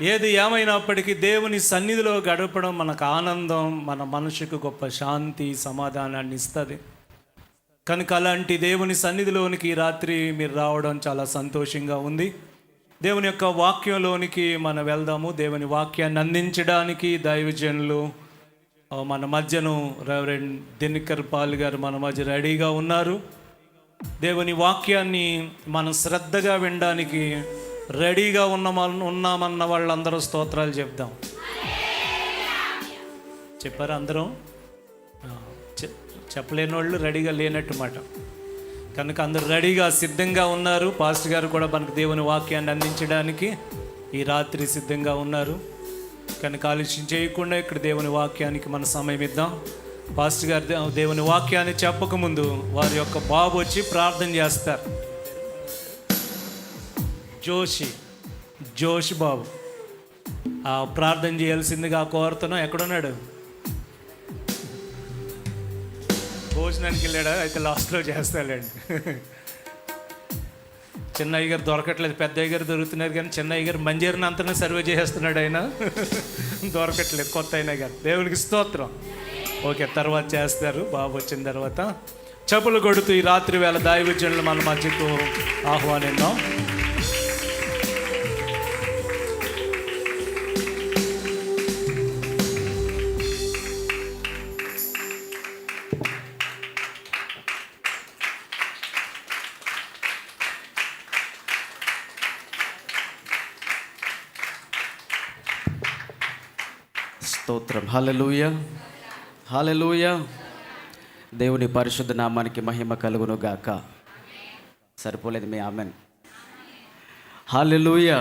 ఏది ఏమైనప్పటికీ దేవుని సన్నిధిలో గడపడం మనకు ఆనందం, మన మనసుకు గొప్ప శాంతి సమాధానాన్ని ఇస్తుంది. కనుక అలాంటి దేవుని సన్నిధిలోనికి ఈ రాత్రి మీరు రావడం చాలా సంతోషంగా ఉంది. దేవుని యొక్క వాక్యంలోనికి మనం వెళ్దాము. దేవుని వాక్యాన్ని అందించడానికి దైవజనులు మన మధ్యను రెవరెండ్ దినకర్ పాల్ గారు మన మధ్య రెడీగా ఉన్నారు. దేవుని వాక్యాన్ని మనం శ్రద్ధగా వినడానికి రెడీగా ఉన్నామన్న వాళ్ళందరూ స్తోత్రాలు చెప్దాం. చెప్పారు అందరం? చెప్పలేని వాళ్ళు రెడీగా లేనట్టు మాట. కనుక అందరూ రెడీగా సిద్ధంగా ఉన్నారు. పాస్టర్ గారు కూడా మనకు దేవుని వాక్యాన్ని అందించడానికి ఈ రాత్రి సిద్ధంగా ఉన్నారు. కనుక ఆలస్యం చేయకుండా ఇక్కడ దేవుని వాక్యానికి మన సమయం ఇద్దాం. పాస్టర్ గారు దేవుని వాక్యాన్ని చెప్పకముందు వారి యొక్క బాబు వచ్చి ప్రార్థన చేస్తారు. జోష్ బాబు ప్రార్థన చేయాల్సిందిగా కోరుతున్నాం. ఎక్కడున్నాడు? భోజనానికి వెళ్ళాడా? అయితే లాస్ట్లో చేస్తాడండి. చిన్నయ్య గారు దొరకట్లేదు, పెద్దయ్య గారు దొరుకుతున్నారు, కానీ చిన్నయ్య గారు మంజీరిని అంతనే సర్వే చేసేస్తున్నాడు. ఆయన దొరకట్లేదు. కొత్త అయినా గారు దేవునికి స్తోత్రం. ఓకే, తర్వాత చేస్తారు. బాబు వచ్చిన తర్వాత చెప్పులు కొడుతూ ఈ రాత్రి వేళ దైవజనులు మన మధ్యకు ఆహ్వానిద్దాం. స్తోత్రం. హల్లెలూయా, హల్లెలూయా. దేవుని పరిశుద్ధ నామానికి మహిమ కలుగును గాక. సరిపోలేదు మీ ఆమెన్. హల్లెలూయా.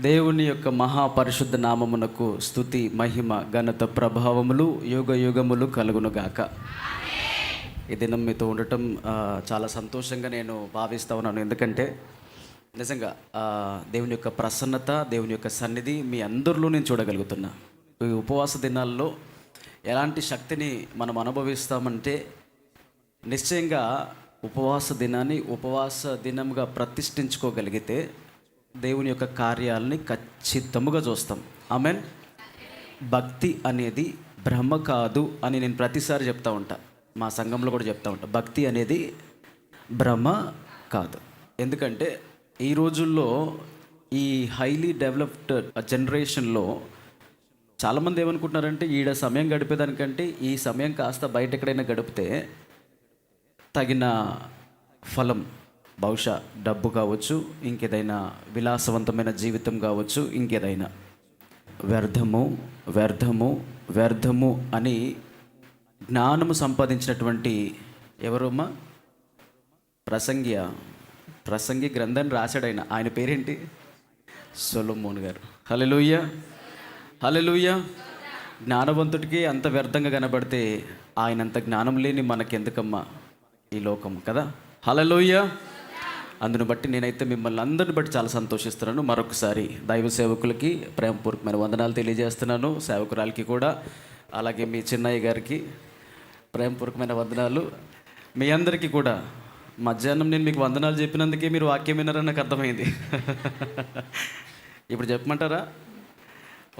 దేవుని యొక్క మహాపరిశుద్ధ నామమునకు స్తుతి, మహిమ, ఘనత, ప్రభావములు యుగ యుగములు కలుగును గాక. ఈ దినం మీతో ఉండటం చాలా సంతోషంగా నేను భావిస్తూ ఉన్నాను. ఎందుకంటే నిజంగా దేవుని యొక్క ప్రసన్నత, దేవుని యొక్క సన్నిధి మీ అందరిలో నేను చూడగలుగుతున్నా. ఈ ఉపవాస దినాల్లో ఎలాంటి శక్తిని మనం అనుభవిస్తామంటే, నిశ్చయంగా ఉపవాస దినాన్ని ఉపవాస దినంగా ప్రతిష్ఠించుకోగలిగితే దేవుని యొక్క కార్యాలని ఖచ్చితంగా చూస్తాం. ఆమెన్. భక్తి అనేది భ్రమ కాదు అని నేను ప్రతిసారి చెప్తా ఉంటా. మా సంఘంలో కూడా చెప్తా ఉంటా, భక్తి అనేది భ్రమ కాదు. ఎందుకంటే ఈ రోజుల్లో ఈ హైలీ డెవలప్డ్ జనరేషన్లో చాలామంది ఏమనుకుంటున్నారంటే, ఈడ సమయం గడిపేదానికంటే ఈ సమయం కాస్త బయట ఎక్కడైనా గడిపితే తగిన ఫలం, బహుశా డబ్బు కావచ్చు, ఇంకేదైనా విలాసవంతమైన జీవితం కావచ్చు, ఇంకేదైనా వ్యర్థము వ్యర్థము వ్యర్థము అని జ్ఞానము సంపాదించినటువంటి ఎవరమ్మా? ప్రసంగి గ్రంథాన్ని రాశాడు. ఆయన పేరేంటి? సొలొమోన్ గారు. హల్లెలూయా, హల్లెలూయా. జ్ఞానవంతుడికి అంత వ్యర్థంగా కనబడితే ఆయనంత జ్ఞానం లేని మనకెందుకమ్మా ఈ లోకం కదా. హల్లెలూయా. అందును బట్టి నేనైతే మిమ్మల్ని అందరిని బట్టి చాలా సంతోషిస్తున్నాను. మరొకసారి దైవ సేవకులకి ప్రేమపూర్వకమైన వందనాలు తెలియజేస్తున్నాను. సేవకురాలకి కూడా, అలాగే మీ చిన్నయ్య గారికి ప్రేమపూర్వకమైన వందనాలు. మీ అందరికీ కూడా మధ్యాహ్నం నేను మీకు వందనాలు చెప్పినందుకే మీరు వాక్యం విన్నారని నాకు అర్థమైంది. ఇప్పుడు చెప్పమంటారా?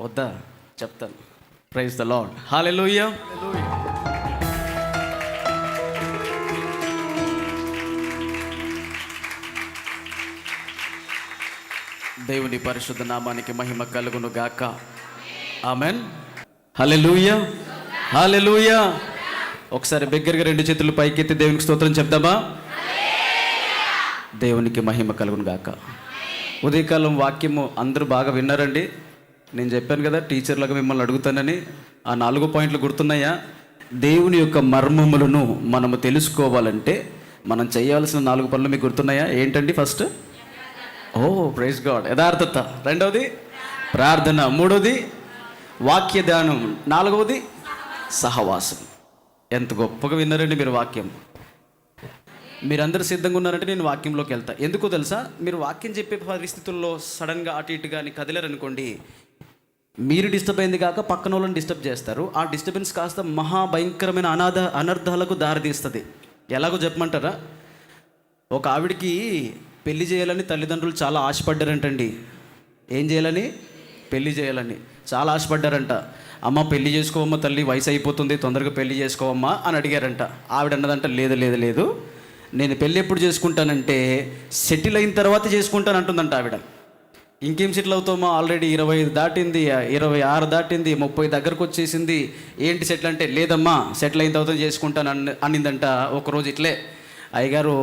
వద్దా? చెప్తాను. Praise the lord. హల్లెలూయా. దేవుని పరిశుద్ధ నామానికి మహిమ కలుగును గాక. ఆమెన్. హల్లెలూయా, హల్లెలూయా. ఒకసారి బిగ్గరగా రెండు చేతులు పైకెత్తి దేవునికి స్తోత్రం చెప్దామా? దేవునికి మహిమ కలుగును గాక. ఉదయకాలం వాక్యము అందరూ బాగా విన్నారండి. నేను చెప్పాను కదా టీచర్లుగా మిమ్మల్ని అడుగుతానని. ఆ 4 పాయింట్లు గుర్తున్నాయా? దేవుని యొక్క మర్మములను మనము తెలుసుకోవాలంటే మనం చేయాల్సిన 4 పనులు మీకు గుర్తున్నాయా? ఏంటండి? ఫస్ట్, ప్రైజ్ గాడ్, యథార్థత. రెండవది ప్రార్థన. మూడవది వాక్య ధ్యానం. నాలుగవది సహవాసం. ఎంత గొప్పగా విన్నారండి మీరు వాక్యం. మీరందరూ సిద్ధంగా ఉన్నారంటే నేను వాక్యంలోకి వెళ్తా. ఎందుకో తెలుసా? మీరు వాక్యం చెప్పే పరిస్థితుల్లో సడన్గా అటు ఇటు కానీ కదిలేరనుకోండి, మీరు డిస్టర్బ్ అయింది కాక పక్కన వాళ్ళని డిస్టర్బ్ చేస్తారు. ఆ డిస్టర్బెన్స్ కాస్త మహాభయంకరమైన అనర్థాలకు దారితీస్తుంది. ఎలాగో చెప్పమంటారా? ఒక ఆవిడికి పెళ్లి చేయాలని తల్లిదండ్రులు చాలా ఆశపడ్డారంటండి. ఏం చేయాలని? పెళ్లి చేయాలని చాలా ఆశపడ్డారంట. అమ్మ పెళ్లి చేసుకోవమ్మ తల్లి, వయసు అయిపోతుంది, తొందరగా పెళ్లి చేసుకోవమ్మా అని అడిగారంట. ఆవిడ అన్నదంట, లేదు లేదు లేదు, నేను పెళ్ళి ఎప్పుడు చేసుకుంటానంటే సెటిల్ అయిన తర్వాత చేసుకుంటాను అంటుందంట ఆవిడ. ఇంకేం సెటిల్ అవుతామో, ఆల్రెడీ 25 దాటింది, 26 దాటింది, 30 దగ్గరకు వచ్చేసింది, ఏంటి సెటిల్ అంటే, లేదమ్మా సెటిల్ అయిన తర్వాత చేసుకుంటాను అనిందంట. ఒకరోజు ఇట్లే అయ్యగారు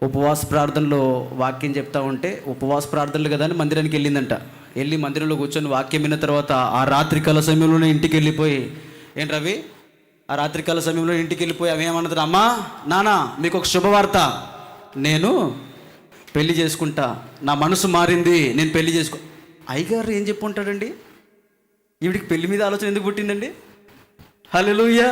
ఉపవాస ప్రార్థనలో వాక్యం చెప్తా ఉంటే, ఉపవాస ప్రార్థనలు కదా అని మందిరానికి వెళ్ళిందంట. వెళ్ళి మందిరంలో కూర్చొని వాక్యం విన్న తర్వాత ఆ రాత్రికాల సమయంలోనే ఇంటికి వెళ్ళిపోయి, ఏంటి రవి, ఆ రాత్రికాల సమయంలో ఇంటికి వెళ్ళిపోయి అవి ఏమన్నది, అమ్మా నాన్న మీకు ఒక శుభవార్త, నేను పెళ్లి చేసుకుంటా, నా మనసు మారింది, నేను పెళ్లి చేసుకో. అయ్యగారు ఏం చెప్పు ఉంటాడండి? ఈవిడికి పెళ్లి మీద ఆలోచన ఎందుకు పుట్టిందండి? హల్లెలూయా.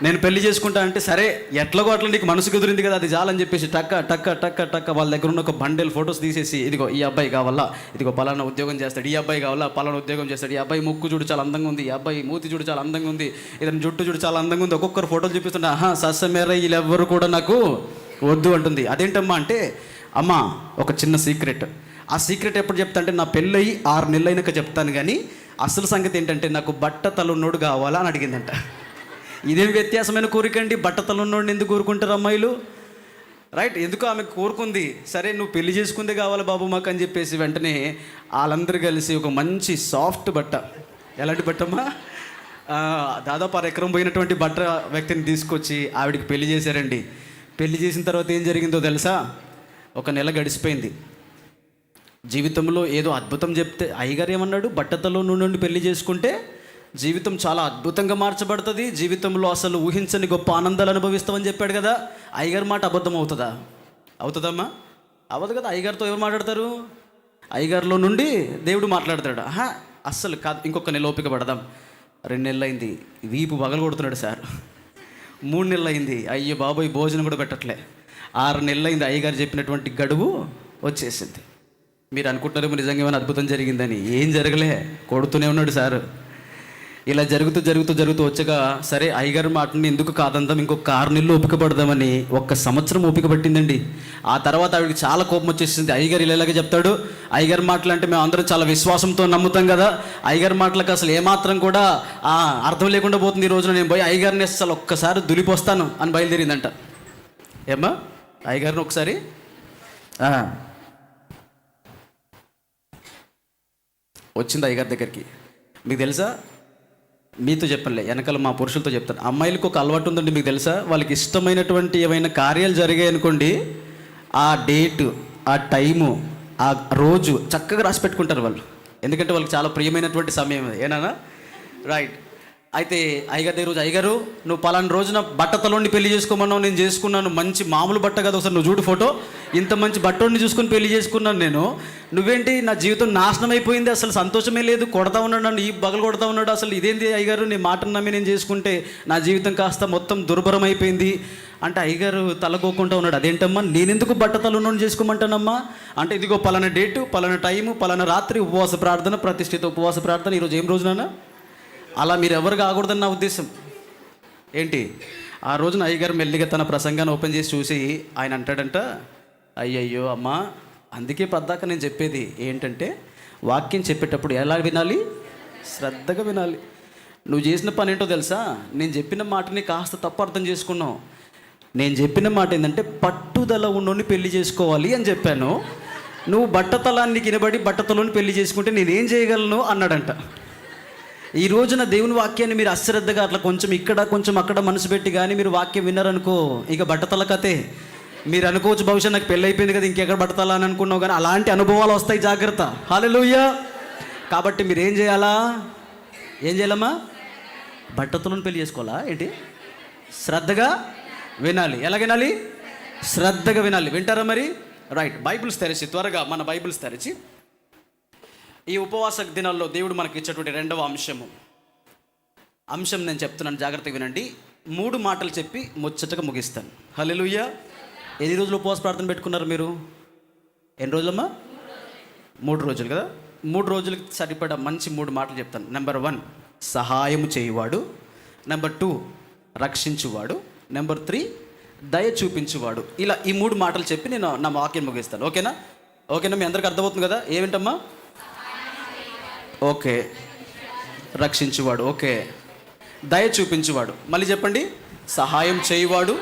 నేను పెళ్లి చేసుకుంటా అంటే, సరే ఎట్లాగో అట్లా నీకు మనసు కుదిరింది కదా, అది చాలని చెప్పేసి టక్క టక్క టక్క టక్క వాళ్ళ దగ్గర ఉన్న ఒక బండెల్ ఫొటోస్ తీసేసి, ఇదిగో ఈ అబ్బాయి కావాలా, ఇదిగో పలానా ఉద్యోగం చేస్తాడు, ఈ అబ్బాయి కావాలా, పలానా ఉద్యోగం చేస్తాడు, ఈ అబ్బాయి ముక్కు చూడు చాలా అందంగా ఉంది, ఈ అబ్బాయి మూతి చూడు చాలా అందంగా ఉంది, ఇతని జుట్టు చూడు చాలా అందంగా ఉంది, ఒక్కొక్కరు ఫోటోలు చూపిస్తుంటే, సస్సమేర వీళ్ళెవ్వరు కూడా నాకు వద్దు అంటుంది. అదేంటమ్మా అంటే, అమ్మ ఒక చిన్న సీక్రెట్, ఆ సీక్రెట్ ఎప్పుడు చెప్తా అంటే, నా పెళ్ళయి 6 నెలలు అయినాక చెప్తాను, కానీ అసలు సంగతి ఏంటంటే నాకు బట్ట తలున్నోడు కావాలా అని అడిగిందంట. ఇదేం వ్యత్యాసమైన కోరిక అండి? బట్ట తలున్నోడిని ఎందుకు కోరుకుంటారు అమ్మాయిలు? రైట్, ఎందుకు ఆమె కోరుకుంది. సరే నువ్వు పెళ్లి చేసుకుందే కావాలి బాబు మాకు అని చెప్పేసి వెంటనే వాళ్ళందరూ కలిసి ఒక మంచి సాఫ్ట్ బట్ట, ఎలాంటి బట్టమ్మా, దాదాపు 1 ఎకరం పోయినటువంటి బట్ట వ్యక్తిని తీసుకొచ్చి ఆవిడికి పెళ్లి చేశారండి. పెళ్లి చేసిన తర్వాత ఏం జరిగిందో తెలుసా? 1 నెల గడిచిపోయింది. జీవితంలో ఏదో అద్భుతం చెప్తే, అయ్యగారు ఏమన్నాడు, బట్టతలో నుండి పెళ్లి చేసుకుంటే జీవితం చాలా అద్భుతంగా మార్చబడుతుంది, జీవితంలో అసలు ఊహించని గొప్ప ఆనందాలు అనుభవిస్తామని చెప్పాడు కదా. అయ్యగారి మాట అబద్ధం అవుతుందా? అవుతుందమ్మా? అవ్వదు కదా. అయ్యగారితో ఎవరు మాట్లాడతారు? అయ్యగారిలో నుండి దేవుడు మాట్లాడతాడు. అస్సలు కాదు. ఇంకొక నెల ఓపిక పడదాం. 2 నెలలు అయింది, వీపు పగలు కొడుతున్నాడు సార్. 3 నెలలు అయింది, అయ్యో బాబోయ్ భోజనం కూడా పెట్టట్లే. 6 నెలలు అయింది, అయ్యగారు చెప్పినటువంటి గడువు వచ్చేసింది. మీరు అనుకుంటున్నారు నిజంగా ఏమైనా అద్భుతం జరిగిందని? ఏం జరగలే, కొడుతూనే ఉన్నాడు సార్. ఇలా జరుగుతూ జరుగుతూ జరుగుతూ వచ్చగా, సరే అయ్యగారి మాటని ఎందుకు కాదందాం, ఇంకొక 6 నెలలు ఓపిక పడదామని 1 సంవత్సరం ఓపిక పట్టిందండి. ఆ తర్వాత ఆవిడకి చాలా కోపం వచ్చేసింది. అయ్యగారు ఇలాగే చెప్తాడు, అయ్యగారి మాటలు అంటే మేము అందరం చాలా విశ్వాసంతో నమ్ముతాం కదా, అయ్యగారి మాటలకు అసలు ఏమాత్రం కూడా అర్థం లేకుండా పోతుంది. ఈ రోజున నేను పోయి అయ్యగారిని అసలు ఒక్కసారి దులిపోస్తాను అని బయలుదేరిందంట. ఏమ్మా, అయ్యగారిని ఒకసారి వచ్చింది అయ్యగారి దగ్గరికి. మీకు తెలుసా, మీతో చెప్పలే, వెనకాల మా పురుషులతో చెప్తాను. అమ్మాయిలకు ఒక అలవాటు ఉందండి, మీకు తెలుసా? వాళ్ళకి ఇష్టమైనటువంటి ఏమైనా కార్యాలు జరిగాయి అనుకోండి, ఆ డేటు, ఆ టైము, ఆ రోజు చక్కగా రాసి పెట్టుకుంటారు వాళ్ళు. ఎందుకంటే వాళ్ళకి చాలా ప్రియమైనటువంటి సమయం అది. ఏనా? రైట్. అయితే అయ్యగారి రోజు, అయ్యగారు నువ్వు పలానా రోజున బట్టతలోని పెళ్లి చేసుకోమన్నావు, నేను చేసుకున్నాను, మంచి మామూలు బట్ట కదా, ఒకసారి నువ్వు చూడు ఫోటో, ఇంత మంచి బట్టోడిని చూసుకొని పెళ్లి చేసుకున్నాను నేను, నువ్వేంటి నా జీవితం నాశనం అయిపోయింది, అసలు సంతోషమే లేదు, కొడతా ఉన్నాడు నన్ను, ఈ బగలు కొడతా ఉన్నాడు, అసలు ఇదేంటి అయ్యగారు, నీ మాటను నమ్మి నేను చేసుకుంటే నా జీవితం కాస్త మొత్తం దుర్భరం అయిపోయింది అంటే అయ్యగారు తలకోకుండా ఉన్నాడు. అదేంటమ్మా, నేనెందుకు బట్టతలను చేసుకోమంటానమ్మా అంటే, ఇదిగో పలానా డేటు, పలానా టైము, పలానా రాత్రి ఉపవాస ప్రార్థన, ప్రతిష్ఠిత ఉపవాస ప్రార్థన, ఈరోజు ఏం రోజునా, అలా మీరు ఎవరు కాకూడదని నా ఉద్దేశం. ఏంటి, ఆ రోజున అయ్యగారు మెల్లిగా తన ప్రసంగాన్ని ఓపెన్ చేసి చూసి ఆయన అంటాడంట, అయ్యయ్యో అమ్మా, అందుకే పద్దాక నేను చెప్పేది ఏంటంటే, వాక్యం చెప్పేటప్పుడు ఎలా వినాలి? శ్రద్ధగా వినాలి. నువ్వు చేసిన పని ఏంటో తెలుసా? నేను చెప్పిన మాటని కాస్త తప్పు అర్థం చేసుకున్నావు. నేను చెప్పిన మాట ఏంటంటే, పట్టుదల ఉన్నోని పెళ్లి చేసుకోవాలి అని చెప్పాను. నువ్వు బట్టతలాన్ని కినబడి బట్టతలోని పెళ్లి చేసుకుంటే నేనేం చేయగలను అన్నాడంట. ఈ రోజున దేవుని వాక్యాన్ని మీరు అశ్రద్ధగా అట్లా కొంచెం ఇక్కడ కొంచెం అక్కడ మనసు పెట్టి కానీ మీరు వాక్యం విన్నారనుకో, ఇక బట్టతల కథే. మీరు అనుకోవచ్చు బహుశా నాకు పెళ్ళి అయిపోయింది కదా, ఇంకెక్కడ బట్టతల అని అనుకున్నావు, కానీ అలాంటి అనుభవాలు వస్తాయి, జాగ్రత్త. హల్లెలూయా. కాబట్టి మీరు ఏం చేయాలా? ఏం చేయాలమ్మా? బట్టతలను పెళ్లి చేసుకోవాలా ఏంటి? శ్రద్ధగా వినాలి. ఎలా వినాలి? శ్రద్ధగా వినాలి. వింటారా మరి? రైట్. బైబిల్స్ తెరిచి, త్వరగా మన బైబిల్స్ తెరిచి, ఈ ఉపవాస దినాల్లో దేవుడు మనకి ఇచ్చేటువంటి 2వ అంశం నేను చెప్తున్నాను, జాగ్రత్తగా వినండి. 3 మాటలు చెప్పి ముచ్చటగా ముగిస్తాను. హల్లెలూయా. ఎన్ని రోజులు ఉపవాస ప్రార్థన పెట్టుకున్నారు మీరు? ఎన్ని రోజులమ్మా? 3 రోజులు కదా. 3 రోజులకి సరిపడా మంచి 3 మాటలు చెప్తాను. నెంబర్ 1 సహాయము చేయువాడు, నెంబర్ 2 రక్షించువాడు, నెంబర్ 3 దయ చూపించువాడు. ఇలా ఈ 3 మాటలు చెప్పి నేను నా వాక్యం ముగిస్తాను. ఓకేనా? ఓకేనా? మీ అందరికి అర్థమవుతుంది కదా? ఏమిటమ్మా? ఓకే. రక్షించువాడు. ఓకే. దయ చూపించువాడు. మళ్ళీ చెప్పండి. సహాయం చేయువాడు,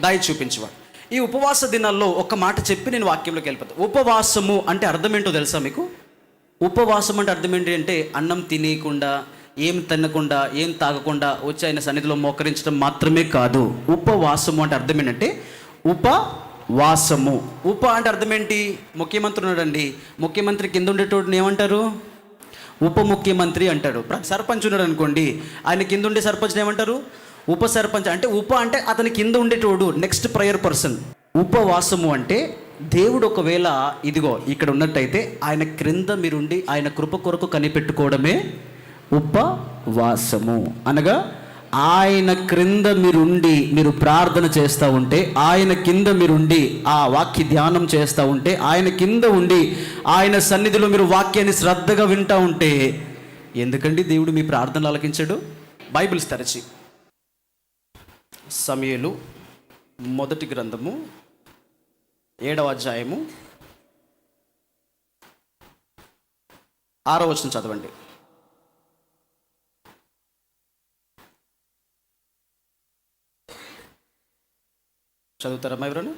దయ చూపించువాడు. ఈ ఉపవాస దినాల్లో ఒక మాట చెప్పి నేను వాక్యంలోకి వెళ్ళిపోతాను. ఉపవాసము అంటే అర్థం ఏంటో తెలుసా మీకు? ఉపవాసం అంటే అర్థం ఏంటి అంటే అన్నం తినేయకుండా, ఏం తినకుండా, ఏం తాగకుండా వచ్చి ఆయన సన్నిధిలో మోకరించడం మాత్రమే కాదు. ఉపవాసము అంటే అర్థం ఏంటంటే ఉపవాసము. అంటే అర్థం ఏంటి? ముఖ్యమంత్రి ఉన్నాడండి, ముఖ్యమంత్రి కింద ఉండేటోడిని ఏమంటారు? ఉప ముఖ్యమంత్రి అంటాడు. సర్పంచ్ ఉన్నాడు అనుకోండి, ఆయన కింద ఉండే సర్పంచ్ని ఏమంటారు? ఉప సర్పంచ్. అంటే అంటే అతని కింద ఉండేటోడు నెక్స్ట్ ప్రయర్ పర్సన్. ఉపవాసము అంటే దేవుడు ఒకవేళ ఇదిగో ఇక్కడ ఉన్నట్టయితే ఆయన క్రింద మీరుండి ఆయన కృప కొరకు కనిపెట్టుకోవడమే ఉపవాసము. అనగా ఆయన క్రింద మీరుండి మీరు ప్రార్థన చేస్తూ ఉంటే, ఆయన కింద మీరుండి ఆ వాక్య ధ్యానం చేస్తూ ఉంటే, ఆయన కింద ఉండి ఆయన సన్నిధిలో మీరు వాక్యాన్ని శ్రద్ధగా వింటూ ఉంటే, ఎందుకండి దేవుడు మీ ప్రార్థనలు ఆలకించాడు? బైబిల్స్ తెరచి సమూయేలు మొదటి గ్రంథము 7వ అధ్యాయము 6వ వచనం చదవండి. చదువుతారమ్మా ఎవరైనా?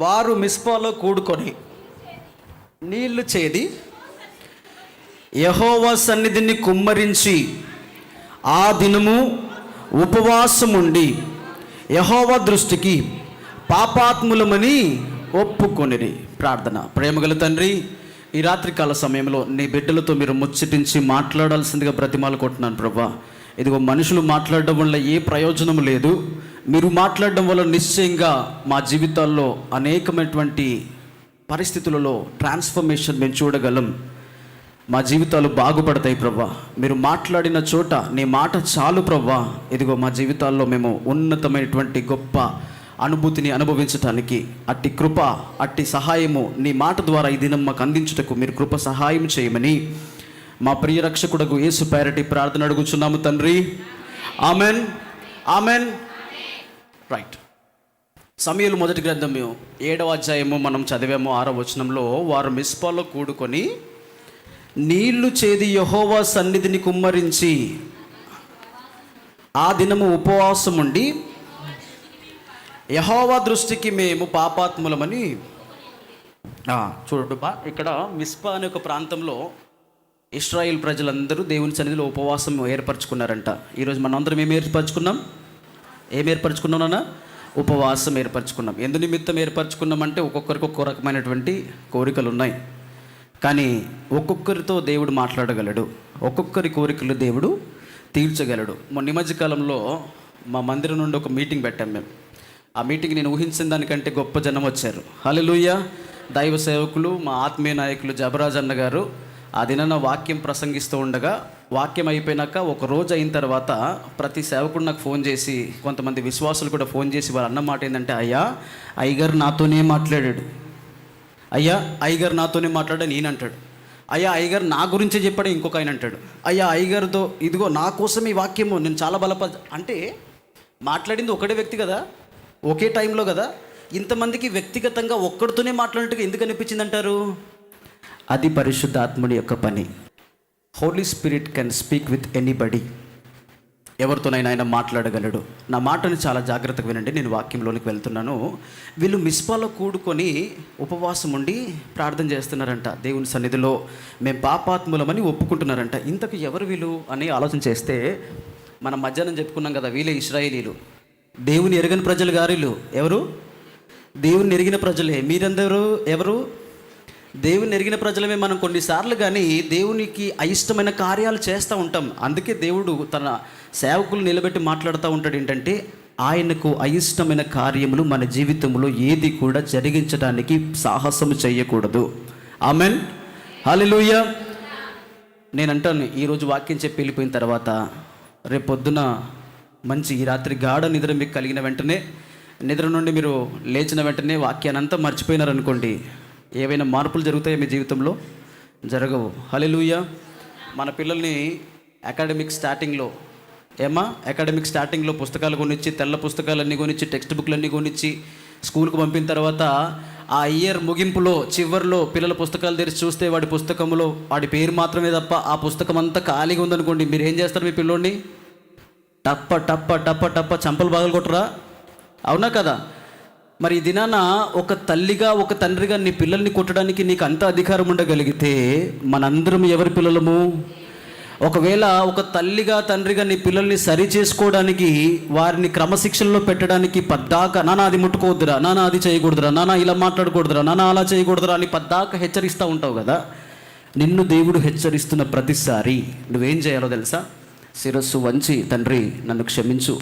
వారు మిస్పాలో కూడుకొని నీళ్లు చేది యెహోవా సన్నిధిని కుమ్మరించి ఆ దినము ఉపవాసముండి యెహోవా దృష్టికి పాపాత్ములమని ఒప్పుకొనిరి. ప్రార్థన. ప్రేమగల తండ్రి, ఈ రాత్రికాల సమయంలో నీ బిడ్డలతో మీరు ముచ్చటించి మాట్లాడాల్సిందిగా బ్రతిమాలు కొట్టున్నాను ప్రభా. ఇదిగో మనుషులు మాట్లాడడం వల్ల ఏ ప్రయోజనం లేదు, మీరు మాట్లాడడం వల్ల నిశ్చయంగా మా జీవితాల్లో అనేకమైనటువంటి పరిస్థితులలో ట్రాన్స్ఫర్మేషన్ మేము చూడగలం. మా జీవితాలు బాగుపడతాయి ప్రభా. మీరు మాట్లాడిన చోట నీ మాట చాలు ప్రభా. ఇదిగో మా జీవితాల్లో మేము ఉన్నతమైనటువంటి గొప్ప అనుభూతిని అనుభవించటానికి అట్టి కృప, అట్టి సహాయము నీ మాట ద్వారా ఈ దినం మాకు అందించుటకు మీరు కృప సహాయం చేయమని మా ప్రియ రక్షకుడకు యేసు పేరటి ప్రార్థన అడుగుచున్నాము తండ్రి. Amen, amen. రైట్. సమూయేలు మొదటి గ్రంథము 7వ అధ్యాయము మనం చదివాము 6వ వచనంలో, వారు మిస్పాలో కూడుకొని నీళ్లు చేది యెహోవా సన్నిధిని కుమ్మరించి ఆ దినము ఉపవాసం ఉండి యెహోవా దృష్టికి మేము పాపాత్ములమని. చూడు బా, ఇక్కడ మిస్పా అనే ఒక ప్రాంతంలో ఇశ్రాయేల్ ప్రజలందరూ దేవుని సన్నిధిలో ఉపవాసం ఏర్పరచుకున్నారంట. ఈరోజు మనందరం ఏం ఏర్పరచుకున్నాం? ఉపవాసం ఏర్పరచుకున్నాం. ఎందు నిమిత్తం ఏర్పరచుకున్నామంటే ఒక్కొక్కరికి ఒక్కో రకమైనటువంటి కోరికలు ఉన్నాయి. కానీ ఒక్కొక్కరితో దేవుడు మాట్లాడగలడు, ఒక్కొక్కరి కోరికలు దేవుడు తీర్చగలడు. మొన్న ఈ మధ్యకాలంలో మా మందిరం నుండి ఒక మీటింగ్ పెట్టాం మేము. ఆ మీటింగ్ నేను ఊహించిన దానికంటే గొప్ప జనం వచ్చారు. హల్లెలూయా. దైవ సేవకులు, మా ఆత్మీయ నాయకులు జబరాజ్ అన్న గారు ఆ దినాన వాక్యం ప్రసంగిస్తూ ఉండగా, వాక్యం అయిపోయినాక ఒక రోజు అయిన తర్వాత ప్రతి సేవకుడు నాకు ఫోన్ చేసి, కొంతమంది విశ్వాసులు కూడా ఫోన్ చేసి వారు అన్న మాట ఏంటంటే, అయ్యగారు నాతోనే మాట్లాడాడు, అయ్యగారు నాతోనే మాట్లాడా నేను అంటాడు. అయ్యగారు నా గురించే చెప్పాడు ఇంకొక ఆయన అంటాడు. అయ్యగారితో ఇదిగో నా కోసం ఈ వాక్యము నేను చాలా అంటే మాట్లాడింది ఒకటే వ్యక్తి కదా, ఒకే టైంలో కదా. ఇంతమందికి వ్యక్తిగతంగా ఒక్కడితోనే మాట్లాడినట్టుగా ఎందుకు అనిపించింది అంటారు? అది పరిశుద్ధాత్ముడి యొక్క పని. Holy spirit can speak with anybody. ఎవరితోనైనా ఆయన మాట్లాడగలడు. నా మాటని చాలా జాగ్రత్తగా వినండి, నేను వాక్యంలోనికి వెళ్తున్నాను. వీళ్ళు మిస్పాలో కూడుకొని ఉపవాసం ఉండి ప్రార్థన చేస్తున్నారంట. దేవుని సన్నిధిలో మేము పాపాత్ములమని ఒప్పుకుంటున్నారంట. ఇంతకు ఎవరు వీళ్ళు అని ఆలోచన చేస్తే, మనం మధ్యాహ్నం చెప్పుకున్నాం కదా, వీళ్ళే ఇశ్రాయేలీలు. దేవుని ఎరగని ప్రజలు గారిలు. ఎవరు? దేవుని ఎరిగిన ప్రజలే. మీరందరూ ఎవరు? దేవుని ఎరిగిన ప్రజలమే. మనం కొన్నిసార్లు కానీ దేవునికి అయిష్టమైన కార్యాలు చేస్తూ ఉంటాం. అందుకే దేవుడు తన సేవకులు నిలబెట్టి మాట్లాడుతూ ఉంటాడు ఏంటంటే, ఆయనకు అయిష్టమైన కార్యములు మన జీవితంలో ఏది కూడా జరిగించడానికి సాహసము చేయకూడదు. ఆమెన్, హల్లెలూయా. నేను అంటాను, ఈరోజు వాక్యం చెప్పి వెళ్ళిపోయిన తర్వాత రేపొద్దున మంచి ఈ రాత్రి గాఢ నిద్ర మీకు కలిగిన వెంటనే, నిద్ర నుండి మీరు లేచిన వెంటనే వాక్యాన్ని అంతా మర్చిపోయినారనుకోండి, ఏవైనా మార్పులు జరుగుతాయో మీ జీవితంలో? జరగవు. హల్లెలూయా. మన పిల్లల్ని అకాడమిక్ స్టార్టింగ్లో పుస్తకాలు కొనిచ్చి, తెల్ల పుస్తకాలన్నీ కొనిచ్చి, టెక్స్ట్ బుక్లన్నీ కొనిచ్చి స్కూల్కి పంపిన తర్వాత ఆ ఇయర్ ముగింపులో చివరిలో పిల్లల పుస్తకాలు తెరిచి చూస్తే వాడి పుస్తకంలో వాడి పేరు మాత్రమే తప్ప ఆ పుస్తకం అంతా ఖాళీగా ఉందనుకోండి, మీరు ఏం చేస్తారు? మీ పిల్లోడిని టప్ప టప్ప టప్ప టప్ప చంపలు బాగలు కొట్టరా? అవునా కదా? మరి ఈ దినాన ఒక తల్లిగా ఒక తండ్రిగా నీ పిల్లల్ని కొట్టడానికి నీకు అంత అధికారం ఉండగలిగితే మనందరం ఎవరి పిల్లలము? ఒకవేళ ఒక తల్లిగా తండ్రిగా నీ పిల్లల్ని సరి చేసుకోవడానికి, వారిని క్రమశిక్షణలో పెట్టడానికి పద్దాక నాన్న అది ముట్టుకోవద్దురా, నాన్న అది చేయకూడదురా, నాన్న ఇలా మాట్లాడకూడదురా, నాన్న అలా చేయకూడదురా అని పద్దాక హెచ్చరిస్తూ ఉంటావు కదా. నిన్ను దేవుడు హెచ్చరిస్తున్న ప్రతిసారి నువ్వేం చేయాలో తెలుసా? శిరస్సు వంచి, తండ్రి నన్ను క్షమించు.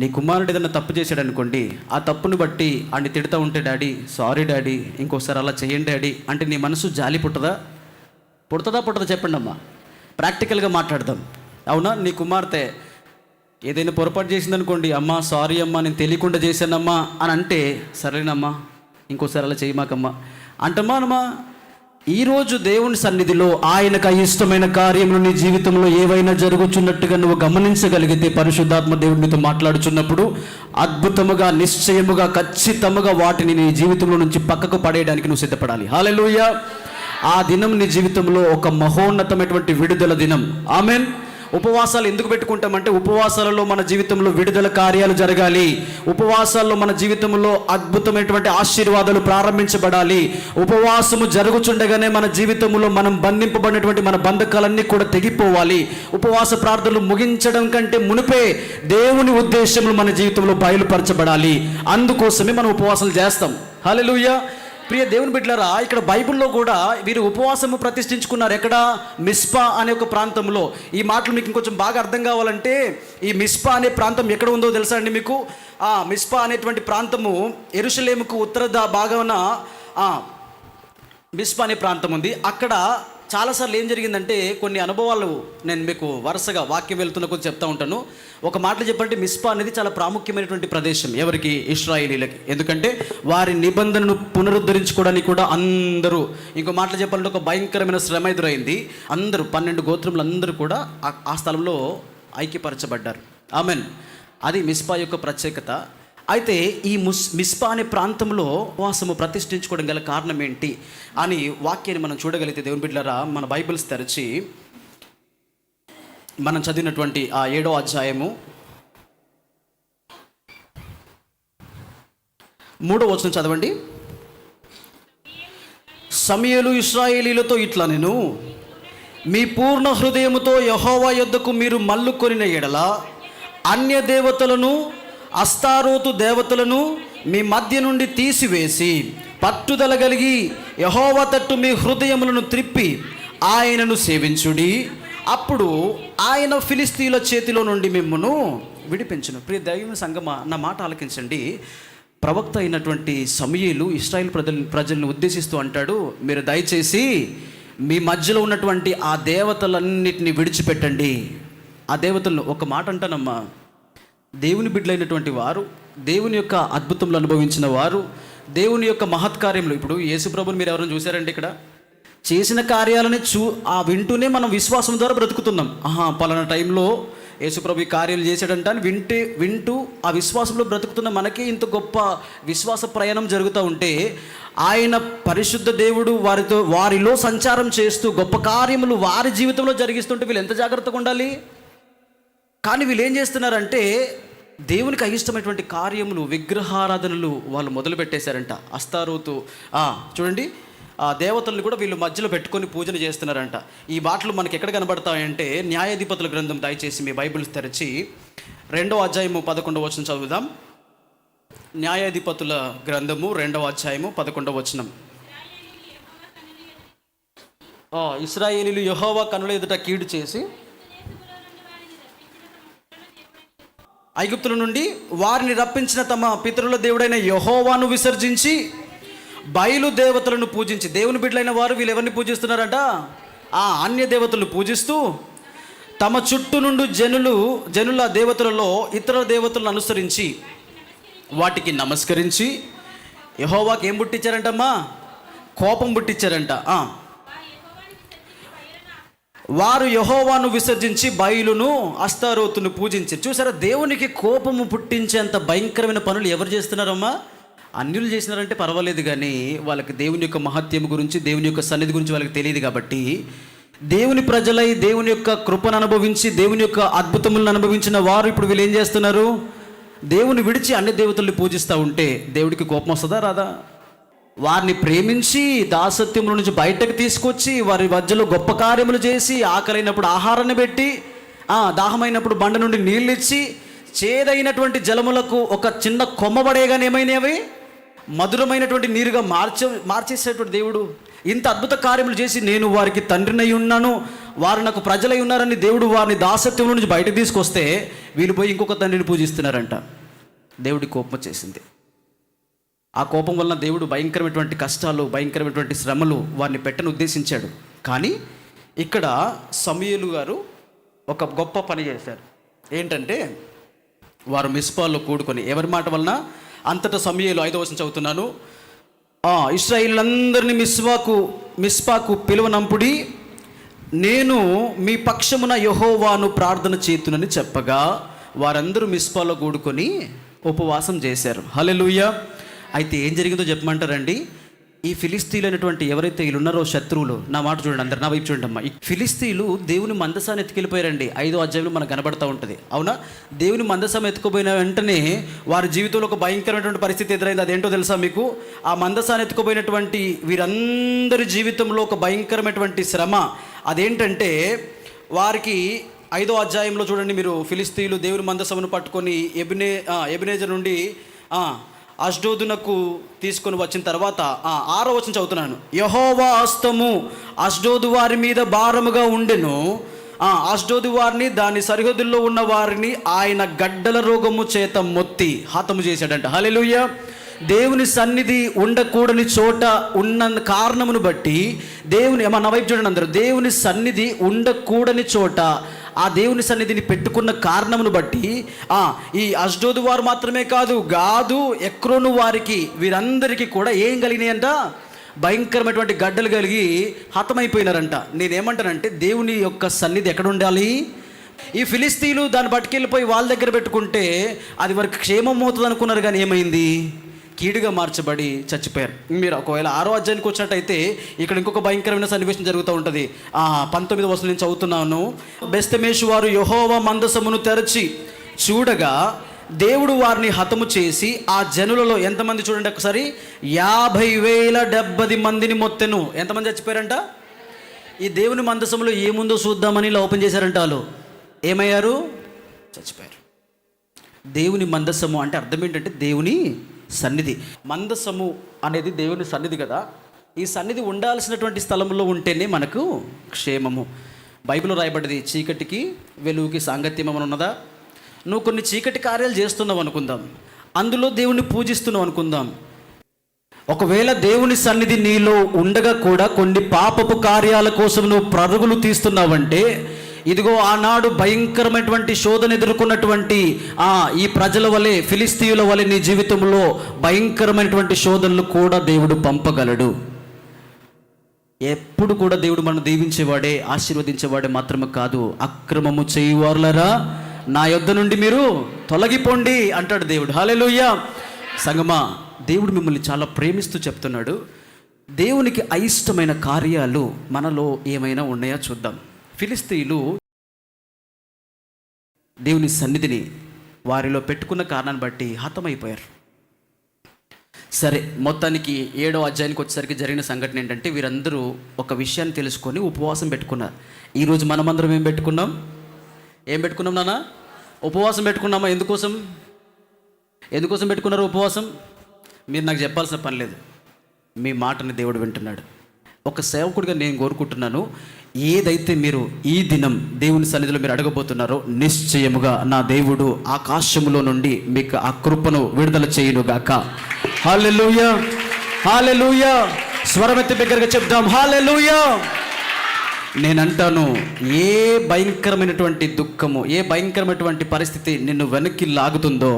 నీ కుమారుడు ఏదైనా తప్పు చేశాడు అనుకోండి, ఆ తప్పును బట్టి ఆడిని తిడుతూ ఉంటే, డాడీ సారీ డాడీ, ఇంకోసారి అలా చేయండి డాడీ అంటే నీ మనసు జాలి పుట్టదా? పుట్టదా చెప్పండి అమ్మా, ప్రాక్టికల్గా మాట్లాడదాం. అవునా? నీ కుమార్తె ఏదైనా పొరపాటు చేసిందనుకోండి, అమ్మా సారీ అమ్మా నేను తెలియకుండా చేశానమ్మా అని అంటే, సరేనమ్మా ఇంకోసారి అలా చేయమాకమ్మా అంటమ్మా అనమ్మా. ఈరోజు దేవుని సన్నిధిలో ఆయనకు ఇష్టమైన కార్యములు నీ జీవితంలో ఏవైనా జరుగుతున్నట్టుగా నువ్వు గమనించగలిగితే, పరిశుద్ధాత్మ దేవుడు నీతో మాట్లాడుచున్నప్పుడు అద్భుతముగా, నిశ్చయముగా, ఖచ్చితముగా వాటిని నీ జీవితంలో నుంచి పక్కకు పడేయడానికి నువ్వు సిద్ధపడాలి. హల్లెలూయా! ఆ దినం నీ జీవితంలో ఒక మహోన్నతమైనటువంటి విడుదల దినం. ఆమెన్. ఉపవాసాలు ఎందుకు పెట్టుకుంటామంటే, ఉపవాసాలలో మన జీవితంలో విడుదల కార్యాలు జరగాలి. ఉపవాసాల్లో మన జీవితంలో అద్భుతమైనటువంటి ఆశీర్వాదాలు ప్రారంభించబడాలి. ఉపవాసము జరుగుచుండగానే మన జీవితంలో మనం బంధింపబడినటువంటి మన బంధకాలన్నీ కూడా తెగిపోవాలి. ఉపవాస ప్రార్థనలు ముగించడం కంటే మునిపే దేవుని ఉద్దేశములు మన జీవితంలో బయలుపరచబడాలి. అందుకోసమే మనం ఉపవాసాలు చేస్తాం. హల్లెలూయా! ప్రియ దేవుని బిడ్డలారా, ఇక్కడ బైబిల్లో కూడా వీరు ఉపవాసము ప్రతిష్ఠించుకున్నారు. ఎక్కడ? మిస్పా అనే ఒక ప్రాంతంలో. ఈ మాటలు మీకు ఇంకొంచెం బాగా అర్థం కావాలంటే, ఈ మిస్పా అనే ప్రాంతం ఎక్కడ ఉందో తెలుసా అండి మీకు? మిస్పా అనేటువంటి ప్రాంతము యెరూషలేముకు ఉత్తర భాగాన మిస్పా అనే ప్రాంతం ఉంది. అక్కడ చాలాసార్లు ఏం జరిగిందంటే, కొన్ని అనుభవాలు నేను మీకు వరుసగా వాక్యం వెళ్తున్న కొద్ది చెప్తా ఉంటాను. ఒక మాటలు చెప్పాలంటే, మిస్పా అనేది చాలా ప్రాముఖ్యమైనటువంటి ప్రదేశం. ఎవరికి? ఇశ్రాయేలీలకి. ఎందుకంటే వారి నిబంధనను పునరుద్ధరించుకోవడానికి కూడా అందరూ, ఇంకో మాటలు చెప్పాలంటే ఒక భయంకరమైన శ్రమ ఎదురైంది. అందరూ 12 గోత్రములు అందరూ కూడా ఆ స్థలంలో ఐక్యపరచబడ్డారు. ఆమెన్. అది మిస్పా యొక్క ప్రత్యేకత. అయితే ఈ మిస్పా అనే ప్రాంతంలో ఉపవాసము ప్రతిష్ఠించుకోవడం గల కారణం ఏంటి అని వాక్యాన్ని మనం చూడగలిగితే, దేవుని బిడ్డలారా, మన బైబిల్స్ తెరిచి మనం చదివినటువంటి ఆ 7వ అధ్యాయము 3వ వచనం చదవండి. సమూయేలు ఇశ్రాయేలీలతో ఇట్లా, నేను మీ పూర్ణ హృదయముతో యెహోవా యొద్దకు మీరు మల్లుకొనిన ఎడల అన్య దేవతలను, అస్తారోతు దేవతలను మీ మధ్య నుండి తీసివేసి పట్టుదల కలిగి యెహోవా తట్టు మీ హృదయములను త్రిప్పి ఆయనను సేవించుడి. అప్పుడు ఆయన ఫిలిస్తీయుల చేతిలో నుండి మిమ్మును విడిపించును. ప్రియ దైవ సంగమా, నా మాట ఆలకించండి. ప్రవక్త అయినటువంటి సమూయేలు ఇశ్రాయేలు ప్రజలను ఉద్దేశిస్తూ అంటాడు, మీరు దయచేసి మీ మధ్యలో ఉన్నటువంటి ఆ దేవతలన్నిటిని విడిచిపెట్టండి. ఆ దేవతలను, ఒక మాట అంటానమ్మా, దేవుని బిడ్డలైనటువంటి వారు, దేవుని యొక్క అద్భుతములు అనుభవించిన వారు, దేవుని యొక్క మహత్కార్యములు, ఇప్పుడు యేసుప్రభుని మీరు ఎవరైనా చూసారంటే ఇక్కడ చేసిన కార్యాలని వింటూనే మనం విశ్వాసం ద్వారా బ్రతుకుతున్నాం. పలానా టైంలో యేసుప్రభు ఈ కార్యాలు చేశాడంట అని వింటూ ఆ విశ్వాసంలో బ్రతుకుతున్న మనకి ఇంత గొప్ప విశ్వాస ప్రయాణం జరుగుతూ ఉంటే, ఆయన పరిశుద్ధ దేవుడు వారిలో సంచారం చేస్తూ గొప్ప కార్యములు వారి జీవితంలో జరిగిస్తుంటే వీళ్ళు ఎంత జాగ్రత్తగా ఉండాలి. కానీ వీళ్ళు ఏం చేస్తున్నారంటే, దేవునికి అయిష్టమైనటువంటి కార్యములు, విగ్రహారాధనలు వాళ్ళు మొదలు పెట్టేశారంట. అస్తారోతు చూడండి, ఆ దేవతలను కూడా వీళ్ళు మధ్యలో పెట్టుకొని పూజలు చేస్తున్నారంట. ఈ మాటలు మనకి ఎక్కడ కనబడతాయంటే, న్యాయాధిపతుల గ్రంథం, దయచేసి మీ బైబిల్స్ తెరిచి 2వ అధ్యాయము 11వ వచనం చదువుదాం. న్యాయాధిపతుల గ్రంథము 2వ అధ్యాయము 11వ వచనం. ఇశ్రాయేలీలు యెహోవా కనుల ఎదుట కీడు చేసి ఐగుప్తుల నుండి వారిని రప్పించిన తమ పితరుల దేవుడైన యెహోవాను విసర్జించి బయలు దేవతలను పూజించి, దేవుని బిడ్డలైన వారు వీళ్ళు ఎవరిని పూజిస్తున్నారంట? అన్య దేవతలను పూజిస్తూ తమ చుట్టూ నుండి జనుల దేవతలలో ఇతర దేవతలను అనుసరించి వాటికి నమస్కరించి యెహోవాకి ఏం పుట్టించారంటమ్మా? కోపం పుట్టించారంట. వారు యెహోవాను విసర్జించి బయలును అస్తారోతును పూజించారు. చూసారా, దేవునికి కోపము పుట్టించేంత భయంకరమైన పనులు ఎవరు చేస్తున్నారమ్మా? అన్యులు చేసినారంటే పర్వాలేదు, కానీ వాళ్ళకి దేవుని యొక్క మహత్యం గురించి, దేవుని యొక్క సన్నిధి గురించి వాళ్ళకి తెలియదు. కాబట్టి దేవుని ప్రజలై దేవుని యొక్క కృపను అనుభవించి దేవుని యొక్క అద్భుతములను అనుభవించిన వారు ఇప్పుడు వీళ్ళు ఏం చేస్తున్నారు? దేవుని విడిచి అన్ని దేవతల్ని పూజిస్తూ ఉంటే దేవుడికి కోపం వస్తుందా రాదా? వారిని ప్రేమించి దాసత్యముల నుంచి బయటకు తీసుకొచ్చి వారి మధ్యలో గొప్ప కార్యములు చేసి, ఆకలైనప్పుడు ఆహారాన్ని పెట్టి, దాహమైనప్పుడు బండ నుండి నీళ్ళు ఇచ్చి, చేదైనటువంటి జలములకు ఒక చిన్న కొమ్మబడేగానే ఏమైనవి మధురమైనటువంటి నీరుగా మార్చేసేటువంటి దేవుడు. ఇంత అద్భుత కార్యములు చేసి నేను వారికి తండ్రినై ఉన్నాను, వారు నాకు ప్రజలై ఉన్నారని దేవుడు వారిని దాసత్యం నుంచి బయటకు తీసుకొస్తే వీళ్ళు పోయి ఇంకొక తండ్రిని పూజిస్తున్నారంట. దేవుడి కోపం వచ్చేసింది. ఆ కోపం వలన దేవుడు భయంకరమైనటువంటి కష్టాలు, భయంకరమైనటువంటి శ్రమలు వారిని పెట్టని ఉద్దేశించాడు. కానీ ఇక్కడ సమూయేలు గారు ఒక గొప్ప పని చేశారు. ఏంటంటే వారు మిస్పాలో కూడుకొని, ఎవరి మాట వలన? అంతటా సమూయేలు 5వ వచనం చదువుతున్నాను. ఇశ్రాయేలులందరినీ మిస్పాకు పిలువనంపుడి, నేను మీ పక్షమున యెహోవాను ప్రార్థన చేతునని చెప్పగా వారందరూ మిస్పాలో కూడుకొని ఉపవాసం చేశారు. హల్లెలూయా. అయితే ఏం జరిగిందో చెప్పమంటారండి? ఈ ఫిలిస్తీన్లు అనేటువంటి ఎవరైతే వీళ్ళు ఉన్నారో శత్రువులు, నా మాట చూడండి, అందరు నా వైపు చూడండి అమ్మా. ఈ ఫిలిస్తీన్లు దేవుని మందసాన్ని ఎత్తుకెళ్ళిపోయారండి. 5వ అధ్యాయంలో మనకు కనబడతా ఉంటుంది. అవునా? దేవుని మందసం ఎత్తుకుపోయిన వెంటనే వారి జీవితంలో ఒక భయంకరమైనటువంటి పరిస్థితి ఎదురైంది. అదేంటో తెలుసా మీకు? ఆ మందసాన్ని ఎత్తుకుపోయినటువంటి వీరందరి జీవితంలో ఒక భయంకరమైనటువంటి శ్రమ. అదేంటంటే వారికి 5వ అధ్యాయంలో చూడండి మీరు, ఫిలిస్తీన్లు దేవుని మందసమును పట్టుకొని ఎబెనేజర్ నుండి అష్డోదునకు తీసుకొని వచ్చిన తర్వాత 6వ వచనం చదువుతున్నాను. యెహోవా హస్తము అష్డోదు వారి మీద భారముగా ఉండెను, అష్డోదు వారిని దాని సరిహద్దుల్లో ఉన్న వారిని ఆయన గడ్డల రోగము చేత మొత్తి హతము చేశాడంట. హల్లెలూయా. దేవుని సన్నిధి ఉండకూడని చోట ఉన్న కారణమును బట్టి దేవుని, నా వైపు చూడండి అందరూ, దేవుని సన్నిధి ఉండకూడని చోట ఆ దేవుని సన్నిధిని పెట్టుకున్న కారణమును బట్టి ఈ అష్డోదు వారు మాత్రమే కాదు, గాదు, ఎక్రోను వారికి, వీరందరికీ కూడా ఏం కలిగినాయంట? భయంకరమైనటువంటి గడ్డలు కలిగి హతమైపోయినారంట. నేనేమంటానంటే దేవుని యొక్క సన్నిధి ఎక్కడ ఉండాలి? ఈ ఫిలిస్తీన్లు దాన్ని పట్టుకెళ్ళిపోయి వాళ్ళ దగ్గర పెట్టుకుంటే అది వారికి క్షేమం అవుతుంది అనుకున్నారు, కానీ ఏమైంది? కీడుగా మార్చబడి చచ్చిపోయారు. మీరు ఒకవేళ 6వ అధ్యాయానికి వచ్చినట్టయితే ఇక్కడ ఇంకొక భయంకరమైన సన్నివేశం జరుగుతూ ఉంటుంది. 19వ వచనం నేను చదువుతున్నాను. బెస్తమేషు వారు యెహోవా మందసమును తెరచి చూడగా దేవుడు వారిని హతము చేసి ఆ జనులలో ఎంతమంది చూడండి ఒకసారి, 50,070 మందిని మొత్తెను. ఎంతమంది చచ్చిపోయారంట? ఈ దేవుని మందసములో ఏముందో చూద్దామని ఇలా ఓపెన్ చేశారంట. వాళ్ళు ఏమయ్యారు? చచ్చిపోయారు. దేవుని మందసము అంటే అర్థం ఏంటంటే దేవుని సన్నిధి. మందసము అనేది దేవుని సన్నిధి కదా. ఈ సన్నిధి ఉండాల్సినటువంటి స్థలంలో ఉంటేనే మనకు క్షేమము. బైబిల్లో రాయబడ్డది, చీకటికి వెలుగుకి సాంగత్యం ఏమైనా ఉన్నదా? నువ్వు కొన్ని చీకటి కార్యాలు చేస్తున్నావు అనుకుందాం, అందులో దేవుణ్ణి పూజిస్తున్నావు అనుకుందాం. ఒకవేళ దేవుని సన్నిధి నీలో ఉండగా కూడా కొన్ని పాపపు కార్యాల కోసం నువ్వు పరుగులు తీస్తున్నావంటే, ఇదిగో ఆనాడు భయంకరమైనటువంటి శోధన ఎదుర్కొన్నటువంటి ఈ ప్రజల వలె, ఫిలిస్తీయుల వలె నీ జీవితంలో భయంకరమైనటువంటి శోధనలు కూడా దేవుడు పంపగలడు. ఎప్పుడు కూడా దేవుడు మనం దీవించేవాడే, ఆశీర్వదించేవాడే మాత్రమే కాదు, అక్రమము చేయువారులారా నా యొద్ద నుండి మీరు తొలగిపోండి అంటాడు దేవుడు. హల్లెలూయా. సంగమా, దేవుడు మిమ్మల్ని చాలా ప్రేమిస్తూ చెప్తున్నాడు. దేవునికి అయిష్టమైన కార్యాలు మనలో ఏమైనా ఉన్నాయా చూద్దాం. ఫిలిస్తీయులు దేవుని సన్నిధిని వారిలో పెట్టుకున్న కారణాన్ని బట్టి హతమైపోయారు. సరే, మొత్తానికి 7వ అధ్యాయానికి వచ్చేసరికి జరిగిన సంఘటన ఏంటంటే వీరందరూ ఒక విషయాన్ని తెలుసుకొని ఉపవాసం పెట్టుకున్నారు. ఈరోజు మనమందరం ఏం పెట్టుకున్నాం నాన్న? ఉపవాసం పెట్టుకున్నామా? ఎందుకోసం పెట్టుకున్నారు ఉపవాసం? మీరు నాకు చెప్పాల్సిన పని లేదు, మీ మాటని దేవుడు వింటున్నాడు. ఒక సేవకుడిగా నేను కోరుకుంటున్నాను, ఏదైతే మీరు ఈ దినం దేవుని సన్నిధిలో మీరు అడగబోతున్నారో నిశ్చయముగా నా దేవుడు ఆకాశములో నుండి మీకు ఆ కృపను విడుదల చేయునుగాక. హల్లెలూయా, హల్లెలూయా. స్వరమెత్తి బిగ్గరగా చెప్దాం, హల్లెలూయా. నేనంటాను, ఏ భయంకరమైనటువంటి దుఃఖము, ఏ భయంకరమైనటువంటి పరిస్థితి నిన్ను వెనక్కి లాగుతుందో,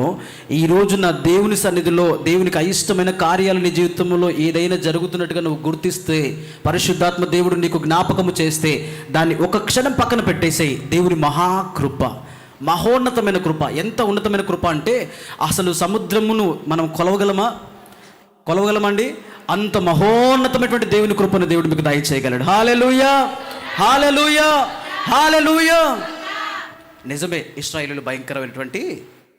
ఈరోజు నా దేవుని సన్నిధిలో దేవునికి అయిష్టమైన కార్యాలు నీ జీవితంలో ఏదైనా జరుగుతున్నట్టుగా నువ్వు గుర్తిస్తే, పరిశుద్ధాత్మ దేవుడు నీకు జ్ఞాపకము చేస్తే దాన్ని ఒక క్షణం పక్కన పెట్టేసేయి. దేవుని మహాకృప, మహోన్నతమైన కృప. ఎంత ఉన్నతమైన కృప అంటే అసలు సముద్రమును మనం కొలవగలమా? కొలవగలమండి? అంత మహోన్నతమైనటువంటి దేవుని కృపను దేవుడు మీకు దయచేయగలడు. హల్లెలూయా, హల్లెలూయా, హల్లెలూయా. నిజమే, ఇశ్రాయేలీయులు భయంకరమైనటువంటి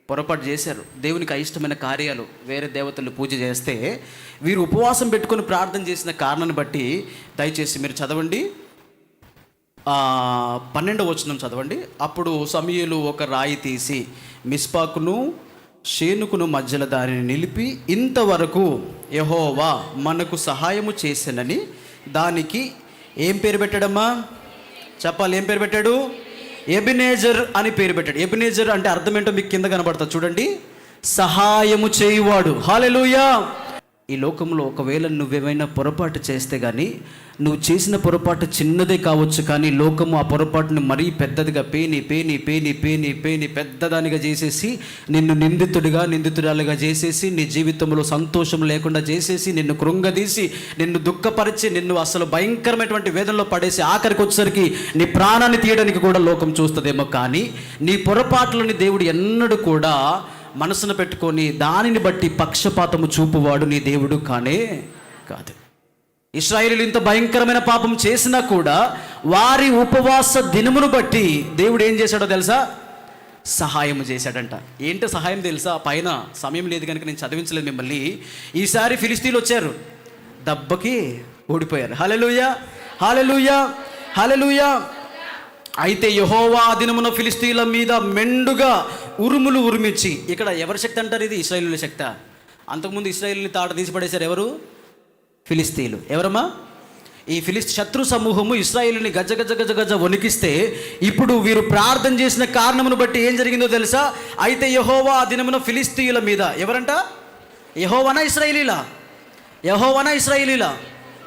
పొరపాటు చేశారు. దేవునికి అయిష్టమైన కార్యాలు, వేరే దేవతలను పూజ చేస్తే వీరు ఉపవాసం పెట్టుకొని ప్రార్థన చేసిన కారణాన్ని బట్టి దయచేసి మీరు చదవండి, 12వ వచనం చదవండి. అప్పుడు సమూయేలు ఒక రాయి తీసి మిస్పాకును షేనుకును మధ్యలో దానిని నిలిపి, ఇంతవరకు యెహోవా మనకు సహాయము చేసెనని దానికి ఏం పేరు పెట్టాడమ్మా? చెప్పాలి, ఏం పేరు పెట్టాడు? ఎబినేజర్ అని పేరు పెట్టాడు. ఎబినేజర్ అంటే అర్థం ఏంటో మీకు కింద కనబడుతుంది చూడండి, సహాయము చేయువాడు. హల్లెలూయా. ఈ లోకంలో ఒకవేళ నువ్వేమైనా పొరపాటు చేస్తే కానీ, నువ్వు చేసిన పొరపాటు చిన్నదే కావచ్చు, కానీ లోకము ఆ పొరపాటును మరీ పెద్దదిగా పేని పెద్దదానిగా చేసేసి నిన్ను నిందితురాలుగా చేసేసి నీ జీవితంలో సంతోషం లేకుండా చేసేసి నిన్ను కృంగదీసి నిన్ను దుఃఖపరిచి నిన్ను అసలు భయంకరమైనటువంటి వేదనలో పడేసి ఆఖరికి వచ్చేసరికి నీ ప్రాణాన్ని తీయడానికి కూడా లోకం చూస్తుందేమో. కానీ నీ పొరపాట్లని దేవుడు ఎన్నడూ కూడా మనసును పెట్టుకొని దానిని బట్టి పక్షపాతము చూపువాడు నీ దేవుడు కానే కాదు. ఇశ్రాయేలీయులు ఇంత భయంకరమైన పాపం చేసినా కూడా వారి ఉపవాస దినమును బట్టి దేవుడు ఏం చేశాడో తెలుసా? సహాయం చేశాడంట. ఏంటో సహాయం తెలుసా? పైన సమయం లేదు కనుక నేను చదివించలేదు మిమ్మల్ని. ఈసారి ఫిలిస్తీన్లు వచ్చారు, దెబ్బకి ఓడిపోయారు. హల్లెలూయా, హల్లెలూయా, హల్లెలూయా. అయితే యెహోవా దినమున ఫిలిస్తీన్ల మీద మెండుగా ఉరుములు ఉరిమించి, ఇక్కడ ఎవరి శక్తి అంటారు? ఇది ఇశ్రాయేలీయుల శక్తి. అంతకుముందు ఇశ్రాయేలుని తాట తీసి పడేశారు ఎవరు? ఫిలిస్తీన్లు. ఎవరమ్మా? ఈ శత్రు సమూహము ఇశ్రాయేలుని గజ గజ గజ గజ వణికిస్తే, ఇప్పుడు వీరు ప్రార్థన చేసిన కారణమును బట్టి ఏం జరిగిందో తెలుసా? అయితే యెహోవా ఆ దినమున ఫిలిస్తీయుల మీద, ఎవరంట? యెహోవానా ఇశ్రాయేలీలా? యెహోవానా ఇశ్రాయేలీలా?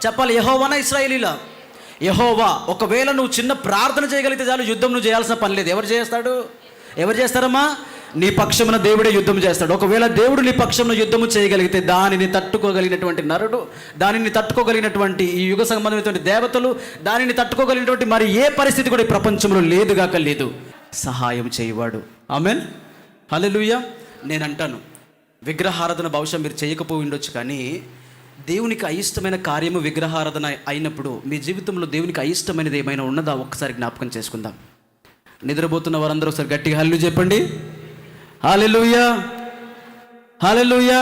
చెప్పాలి, యెహోవానా ఇశ్రాయేలీలా? యెహోవా. ఒకవేళ నువ్వు చిన్న ప్రార్థన చేయగలిగితే చాలు, యుద్ధం నువ్వు చేయాల్సిన పని లేదు. ఎవరు చేస్తాడు? ఎవరు చేస్తారమ్మా? నీ పక్షమున దేవుడే యుద్ధం చేస్తాడు. ఒకవేళ దేవుడు నీ పక్షమున యుద్ధము చేయగలిగితే దానిని తట్టుకోగలిగినటువంటి నరుడు, దానిని తట్టుకోగలిగినటువంటి ఈ యుగ సంబంధమైనటువంటి దేవతలు, దానిని తట్టుకోగలిగినటువంటి మరి ఏ పరిస్థితి కూడా ఈ ప్రపంచంలో లేదుగాక లేదు. సహాయం చేయవాడు. ఆమేన్, హల్లెలూయా. నేను అంటాను, విగ్రహారాధన బహుశా మీరు చేయకపోయి ఉండొచ్చు, కానీ దేవునికి అయిష్టమైన కార్యము విగ్రహారాధన అయినప్పుడు మీ జీవితంలో దేవునికి అయిష్టమైనది ఏమైనా ఉన్నదా? ఒక్కసారి జ్ఞాపకం చేసుకుందాం. నిద్రపోతున్న వారందరూ ఒకసారి గట్టిగా హల్లెలూయా చెప్పండి. హల్లెలూయా, హల్లెలూయా.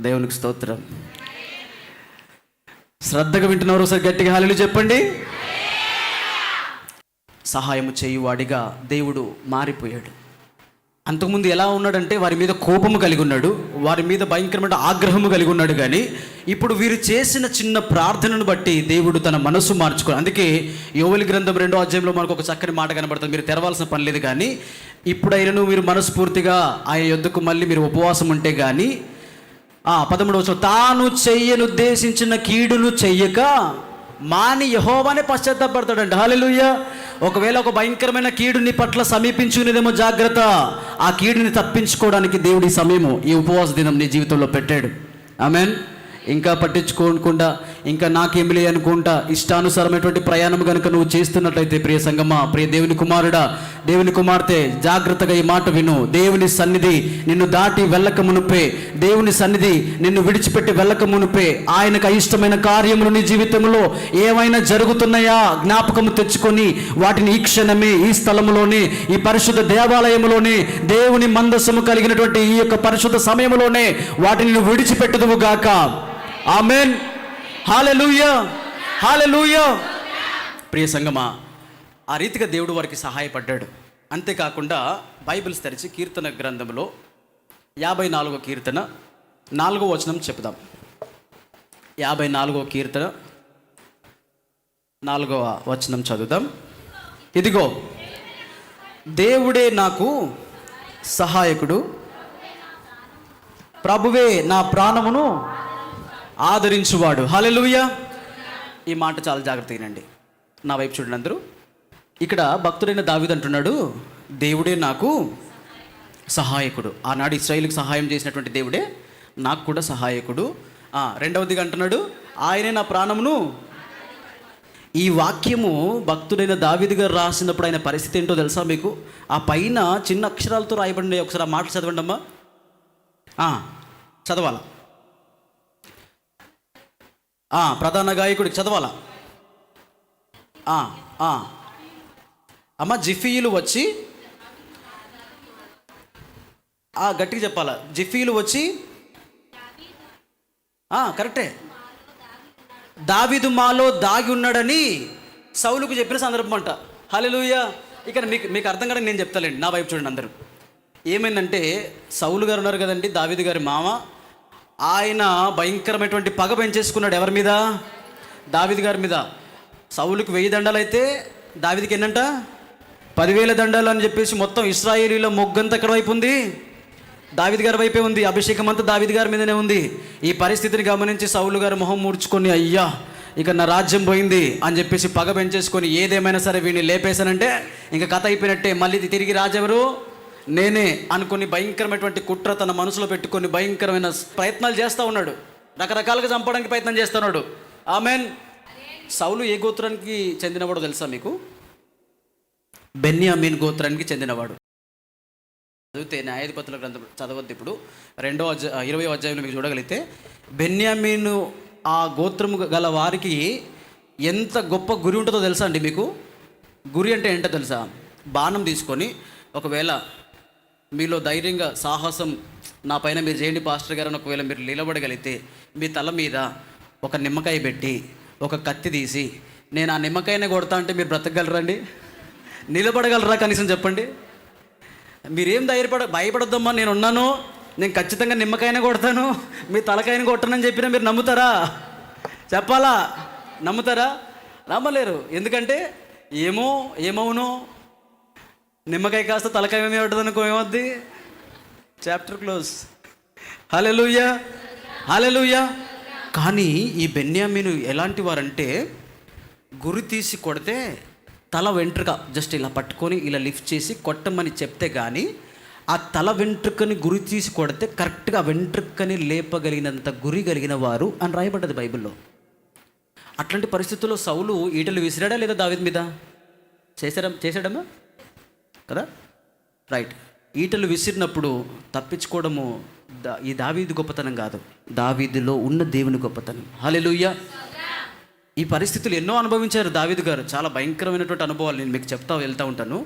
దేవునికి స్తోత్రం. శ్రద్ధగా వింటున్నవారు ఒకసారి గట్టిగా హల్లెలూయా చెప్పండి. సహాయము చేయువాడిగా దేవుడు మారిపోయాడు. అంతకుముందు ఎలా ఉన్నాడంటే వారి మీద కోపము కలిగి ఉన్నాడు, వారి మీద భయంకరమైన ఆగ్రహము కలిగి ఉన్నాడు. కానీ ఇప్పుడు వీరు చేసిన చిన్న ప్రార్థనను బట్టి దేవుడు తన మనసు మార్చుకోవాలి. అందుకే యోవేలు గ్రంథం 2వ అధ్యాయంలో మనకు ఒక చక్కని మాట కనబడుతుంది. మీరు తెరవాల్సిన పని లేదు, కానీ ఇప్పుడైనను మీరు మనస్ఫూర్తిగా ఆయన యొద్దకు మళ్ళీ మీరు ఉపవాసం ఉంటే కానీ 13వ వచనం, తాను చెయ్యనుద్దేశించిన కీడును చెయ్యక మాని యెహోవానే పశ్చాత్తాపడతాడంట. హల్లెలూయా. ఒకవేళ ఒక భయంకరమైన కీడు నీ పట్ల సమీపించుకునేదేమో, జాగ్రత్త. ఆ కీడుని తప్పించుకోవడానికి దేవుడి సమయము ఈ ఉపవాస దినం నీ జీవితంలో పెట్టాడు. ఆమేన్. ఇంకా పట్టించుకోకుండా ఇంకా నాకేమిలే అనుకుంటా ఇష్టానుసారమైనటువంటి ప్రయాణం కనుక నువ్వు చేస్తున్నట్లయితే, ప్రియ సంగమా, ప్రియ దేవుని కుమారుడా, దేవుని కుమార్తె, జాగ్రత్తగా ఈ మాట విను. దేవుని సన్నిధి నిన్ను దాటి వెళ్ళక మునుపే, దేవుని సన్నిధి నిన్ను విడిచిపెట్టి వెళ్ళక మునుపే ఆయనకు అయిష్టమైన కార్యములు నీ జీవితంలో ఏమైనా జరుగుతున్నాయా జ్ఞాపకము తెచ్చుకొని వాటిని ఈ క్షణమే ఈ స్థలములోనే, ఈ పరిశుద్ధ దేవాలయంలోనే, దేవుని మందస్సము కలిగినటువంటి ఈ యొక్క పరిశుద్ధ సమయంలోనే వాటిని నువ్వు విడిచిపెట్టుదువు గాక. ఆమేన్, హల్లెలూయా, హల్లెలూయా. ప్రియ సంగమా, ఆ రీతిగా దేవుడు వారికి సహాయపడ్డాడు. అంతేకాకుండా బైబిల్స్ తెరిచి కీర్తన గ్రంథంలో 54వ కీర్తన 4వ వచనం చెప్దాం. 54వ కీర్తన 4వ వచనం చదువుదాం. ఇదిగో దేవుడే నాకు సహాయకుడు, ప్రభువే నా ప్రాణమును ఆదరించువాడు. హల్లెలూయా. ఈ మాట చాలా జాగ్రత్తగా వినండి, నా వైపు చూడండి అందరూ. ఇక్కడ భక్తుడైన దావీదు అంటున్నాడు, దేవుడే నాకు సహాయకుడు. ఆనాడు ఇశ్రాయేలుకు సహాయం చేసినటువంటి దేవుడే నాకు కూడా సహాయకుడు. రెండవదిగా అంటున్నాడు, ఆయనే నా ప్రాణమును. ఈ వాక్యము భక్తుడైన దావీదు గారు రాసినప్పుడు ఆయన పరిస్థితి ఏంటో తెలుసా మీకు? ఆ పైన చిన్న అక్షరాలతో రాయబడి, ఒకసారి ఆ మాటలు చదవండి అమ్మా. చదవాలా? ప్రధాన గాయకుడికి చదవాలా? అమ్మ, జిఫీయులు వచ్చి, గట్టిగా చెప్పాలా, జిఫీయులు వచ్చి, కరెక్టే, దావీదు మాలో దాగి ఉన్నాడని సౌలుకు చెప్పిన సందర్భం అంట. హల్లెలూయా. ఇక్కడ మీకు అర్థం కాదని నేను చెప్తాలేండి, నా వైపు చూడండి అందరూ. ఏమైందంటే, సౌలు గారు ఉన్నారు కదండి, దావీదు గారి మామ, ఆయన భయంకరమైనటువంటి పగ పెంచేసుకున్నాడు. ఎవరి మీద? దావీదు గారి మీద. సౌలుకి 1000 దండాలు అయితే దావీదుకి ఎన్నంట? 10,000 దండాలు అని చెప్పేసి మొత్తం ఇశ్రాయేలీల మొగ్గంతా ఎక్కడ వైపు ఉంది? దావీదు గారి వైపే ఉంది. అభిషేకం అంతా దావీదు గారి మీదనే ఉంది. ఈ పరిస్థితిని గమనించి సౌలు గారు మొహం మూడ్చుకొని, అయ్యా ఇక నా రాజ్యం పోయింది అని చెప్పేసి పగ పెంచేసుకొని, ఏదేమైనా సరే వీడిని లేపేశానంటే ఇంకా కథ అయిపోయినట్టే, మళ్ళీ తిరిగి రాజెవరు? నేనే అనుకుని భయంకరమైనటువంటి కుట్ర తన మనసులో పెట్టుకొని భయంకరమైన ప్రయత్నాలు చేస్తూ ఉన్నాడు. రకరకాలుగా చంపడానికి ప్రయత్నం చేస్తున్నాడు. ఆమెన్. సౌలు ఏ గోత్రానికి చెందినవాడో తెలుసా మీకు? బెన్యామీన్ గోత్రానికి చెందినవాడు. చదివితే న్యాయాధిపతుల గ్రంథం చదవద్దు ఇప్పుడు, 20వ అధ్యాయంలో మీకు చూడగలిగితే, బెన్యామీను ఆ గోత్రము గల వారికి ఎంత గొప్ప గురి ఉంటుందో తెలుసా అండి మీకు? గురి అంటే ఏంటో తెలుసా? బాణం తీసుకొని, ఒకవేళ మీలో ధైర్యంగా సాహసం నా పైన మీరు చేయండి పాస్టర్ గారు అని ఒకవేళ మీరు నిలబడగలిగితే, మీ తల మీద ఒక నిమ్మకాయ పెట్టి ఒక కత్తి తీసి నేను ఆ నిమ్మకాయనే కొడతా అంటే మీరు బ్రతకగలరండి? నిలబడగలరా కనీసం చెప్పండి? మీరేం భయపడొద్దమ్మా, నేను ఉన్నాను, నేను ఖచ్చితంగా నిమ్మకాయనే కొడతాను, మీ తలకాయని కొట్టనని చెప్పినా మీరు నమ్ముతారా? చెప్పాలా? నమ్ముతారా? నమ్మలేరు. ఎందుకంటే ఏమవును, నిమ్మకాయ కాస్త తలకాయ ఏమి ఉంటుంది అనుకో, ఏమవుద్ది? Chapter close. హల్లెలూయా, హల్లెలూయా. కానీ ఈ బెన్యామీను ఎలాంటి వారంటే, గురి తీసి కొడితే తల వెంట్రుక జస్ట్ ఇలా పట్టుకొని ఇలా లిఫ్ట్ చేసి కొట్టమని చెప్తే కానీ ఆ తల వెంట్రుకని గురి తీసి కొడితే కరెక్ట్గా వెంట్రుకని లేపగలిగినంత గురి కలిగిన వారు అని రాయబడ్డది బైబిల్లో. అట్లాంటి పరిస్థితుల్లో సౌలు ఈటలు విసిరాడా లేదా దావీదు మీద? చేశాడమ్మా కదా, రైట్. ఈటలు విసిరినప్పుడు తప్పించుకోవడము ఈ దావీదు గొప్పతనం కాదు, దావీదులో ఉన్న దేవుని గొప్పతనం. హల్లెలూయా. ఈ పరిస్థితులు ఎన్నో అనుభవించారు దావీదు గారు. చాలా భయంకరమైనటువంటి అనుభవాలు నేను మీకు వెళ్తూ ఉంటాను.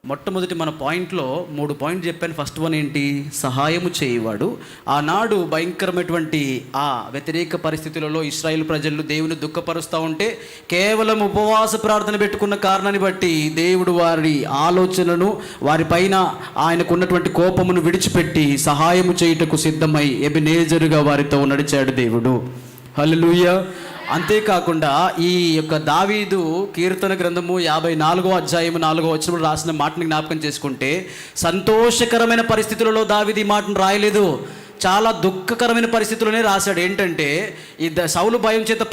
మొట్టమొదటి మన పాయింట్లో 3 పాయింట్లు చెప్పాను. ఫస్ట్ వన్ ఏంటి? సహాయము చేయవాడు. ఆనాడు భయంకరమైనటువంటి ఆ వ్యతిరేక పరిస్థితులలో ఇశ్రాయేలు ప్రజలు దేవుని దుఃఖపరుస్తూ ఉంటే కేవలం ఉపవాస ప్రార్థన పెట్టుకున్న కారణాన్ని బట్టి దేవుడు వారి ఆలోచనను, వారిపైన ఆయనకు ఉన్నటువంటి కోపమును విడిచిపెట్టి సహాయము చేయుటకు సిద్ధమై ఎబెనేజరుగా వారితో నడిచాడు దేవుడు. హల్లెలూయా. అంతేకాకుండా ఈ యొక్క దావీదు కీర్తన గ్రంథము 54వ అధ్యాయం 4వ వచనంలో రాసిన మాటని జ్ఞాపకం చేసుకుంటే, సంతోషకరమైన పరిస్థితులలో దావీదు ఈ మాటను రాయలేదు, చాలా దుఃఖకరమైన పరిస్థితుల్లోనే రాశాడు. ఏంటంటే, ఈ సౌలు భయం చేత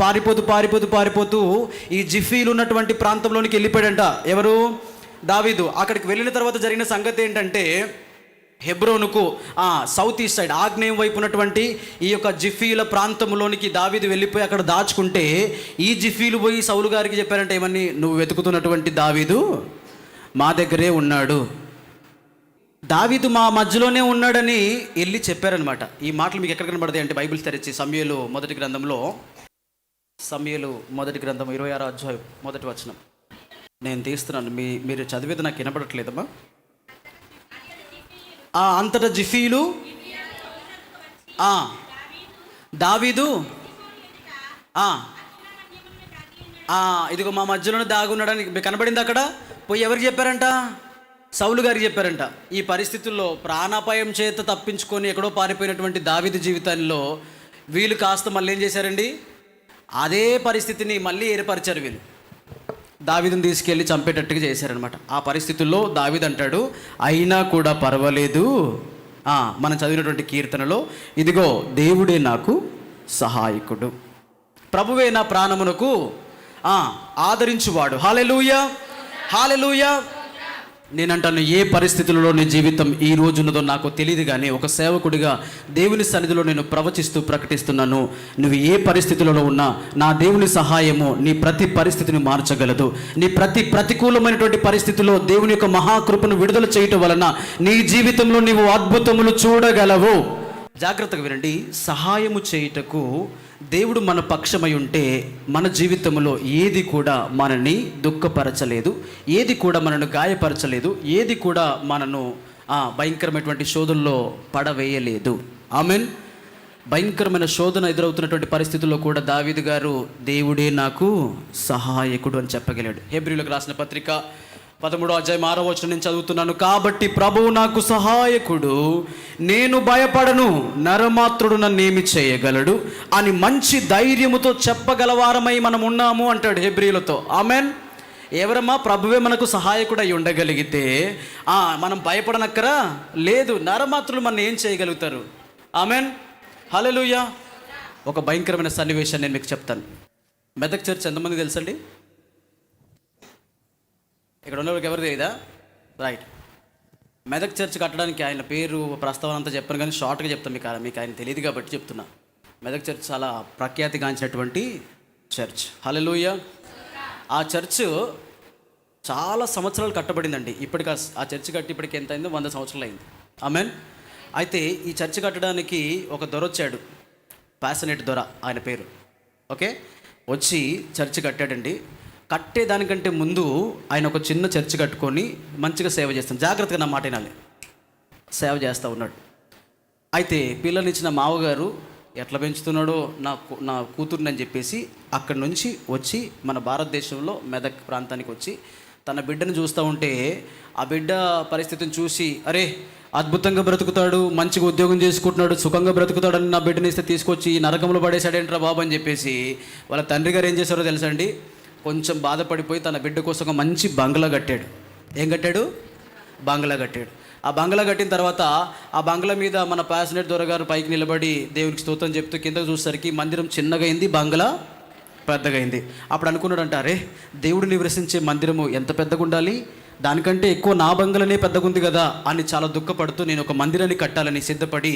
పారిపోతూ ఈ జిఫీలు ఉన్నటువంటి ప్రాంతంలోనికి వెళ్ళిపోయాడంట. ఎవరు? దావీదు. అక్కడికి వెళ్ళిన తర్వాత జరిగిన సంగతి ఏంటంటే, హెబ్రోనుకు సౌత్ ఈస్ట్ సైడ్ ఆగ్నేయం వైపు ఉన్నటువంటి ఈ యొక్క జిఫీల ప్రాంతంలోనికి దావీదు వెళ్ళిపోయి అక్కడ దాచుకుంటే, ఈ జిఫీలు పోయి సౌలు గారికి చెప్పారంటే ఏమని, నువ్వు వెతుకుతున్నటువంటి దావీదు మా దగ్గరే ఉన్నాడు, దావీదు మా మధ్యలోనే ఉన్నాడని వెళ్ళి చెప్పారనమాట. ఈ మాటలు మీకు ఎక్కడ కనబడతాయి అంటే, బైబిల్ తెరిచి సమూయేలు మొదటి గ్రంథం 26వ అధ్యాయం 1వ వచనం నేను తీస్తున్నాను. మీరు చదివేది నాకు వినపడట్లేదమ్మా. అంతటా జిఫీలు దావీదు ఇదిగో మా మధ్యలోనే దాగున్నాడని కనబడింది. అక్కడ పోయి ఎవరికి చెప్పారంట? సౌలు గారికి చెప్పారంట. ఈ పరిస్థితుల్లో ప్రాణాపాయం చేత తప్పించుకొని ఎక్కడో పారిపోయినటువంటి దావీదు జీవితంలో వీళ్ళు కాస్త మళ్ళీ ఏం చేశారండి? అదే పరిస్థితిని మళ్ళీ ఏర్పరిచారు. వీళ్ళు దావీదుని తీసుకెళ్ళి చంపేటట్టుగా చేశారనమాట. ఆ పరిస్థితుల్లో దావీదు అంటాడు, అయినా కూడా పర్వాలేదు, మనం చదివినటువంటి కీర్తనలో, ఇదిగో దేవుడే నాకు సహాయకుడు, ప్రభువే నా ప్రాణమునకు ఆదరించువాడు. హల్లెలూయా, హల్లెలూయా. నేనంటాను, ఏ పరిస్థితులలో నీ జీవితం ఈ రోజున్నదో నాకు తెలియదు, కానీ ఒక సేవకుడిగా దేవుని సన్నిధిలో నేను ప్రవచిస్తూ ప్రకటిస్తున్నాను, నువ్వు ఏ పరిస్థితులలో ఉన్నా నా దేవుని సహాయము నీ ప్రతి పరిస్థితిని మార్చగలదు. నీ ప్రతికూలమైనటువంటి పరిస్థితుల్లో దేవుని యొక్క మహాకృపను విడుదల చేయటం వలన నీ జీవితంలో నీవు అద్భుతములు చూడగలవు. జాగ్రత్తగా వినండి. సహాయము చేయుటకు దేవుడు మన పక్షమై ఉంటే మన జీవితంలో ఏది కూడా మనని దుఃఖపరచలేదు, ఏది కూడా మనను గాయపరచలేదు, ఏది కూడా మనను భయంకరమైనటువంటి శోధనలో పడవేయలేదు. ఆమెన్. భయంకరమైన శోధన ఎదురవుతున్నటువంటి పరిస్థితుల్లో కూడా దావీదు గారు దేవుడే నాకు సహాయకుడు అని చెప్పగలిగాడు. హెబ్రీయులకు రాసిన పత్రిక 13వ అధ్యాయం 6వ వచనం నేను చదువుతున్నాను. కాబట్టి ప్రభువు నాకు సహాయకుడు, నేను భయపడను, నరమాత్రుడు నన్నేమి చేయగలడు అని మంచి ధైర్యముతో చెప్పగలవారమై మనం ఉన్నాము అంటాడు హెబ్రీయులతో. ఆమెన్. ఎవరమ్మా? ప్రభువే మనకు సహాయకుడు అయి ఉండగలిగితే మనం భయపడనక్కరా లేదు. నరమాత్రులు మనం ఏం చేయగలుగుతారు? ఆమెన్. హల్లెలూయా. ఒక భయంకరమైన సన్నివేశాన్ని నేను మీకు చెప్తాను. మెదక్ చర్చ్ ఎంతమంది తెలుసండి? ఇక్కడ ఉన్నవారికి ఎవరు తెలియదా? రైట్. మెదక్ చర్చ్ కట్టడానికి ఆయన పేరు ప్రస్తావన అంతా చెప్పాను, కానీ షార్ట్గా చెప్తాను. మీకు ఆయన తెలియదు కాబట్టి చెప్తున్నా. మెదక్ చర్చ్ చాలా ప్రఖ్యాతిగాంచినటువంటి చర్చ్. హల్లెలూయా. ఆ చర్చ్ చాలా సంవత్సరాలు కట్టబడిందండి. ఇప్పటికి ఆ చర్చ్ కట్టి ఇప్పటికి ఎంత అయిందో 100 సంవత్సరాలు అయింది. ఆమెన్. అయితే ఈ చర్చ్ కట్టడానికి ఒక దొర వచ్చాడు, ప్యాషనేట్ దొర ఆయన పేరు. ఓకే, వచ్చి చర్చ్ కట్టాడండి. కట్టేదానికంటే ముందు ఆయన ఒక చిన్న చర్చ్ కట్టుకొని మంచిగా సేవ చేస్తాను. జాగ్రత్తగా నా మాట వినాలి. సేవ చేస్తూ ఉన్నాడు. అయితే పిల్లనిచ్చిన మావగారు ఎట్లా పెంచుతున్నాడో నా కూతుర్ని అని చెప్పేసి అక్కడి నుంచి వచ్చి మన భారతదేశంలో మెదక్ ప్రాంతానికి వచ్చి తన బిడ్డను చూస్తూ ఉంటే ఆ బిడ్డ పరిస్థితిని చూసి, అరే అద్భుతంగా బ్రతుకుతాడు, మంచిగా ఉద్యోగం చేసుకుంటున్నాడు, సుఖంగా బ్రతుకుతాడని నా బిడ్డని ఇస్తే తీసుకొచ్చి నరకంలో పడేశాడేంట్రా బాబు అని చెప్పేసి వాళ్ళ తండ్రి గారు ఏం చేశారో తెలుసా అండి? కొంచెం బాధపడిపోయి తన బిడ్డ కోసం ఒక మంచి బంగ్లా కట్టాడు. ఏం కట్టాడు? బంగ్లా కట్టాడు. ఆ బంగ్లా కట్టిన తర్వాత ఆ బంగ్లా మీద మన ప్యాషనేట్ దొరగారు పైకి నిలబడి దేవునికి స్తోత్రం చెప్తూ కిందకు చూసేసరికి మందిరం చిన్నగైంది, బంగ్లా పెద్దగైంది. అప్పుడు అనుకున్నాడంట, అరే దేవుడు నివసించే మందిరము ఎంత పెద్దగా ఉండాలి, దానికంటే ఎక్కువ నా బంగ్లానే పెద్దగా ఉంది కదా అని చాలా దుఃఖపడుతూ నేను ఒక మందిరాన్ని కట్టాలని సిద్ధపడి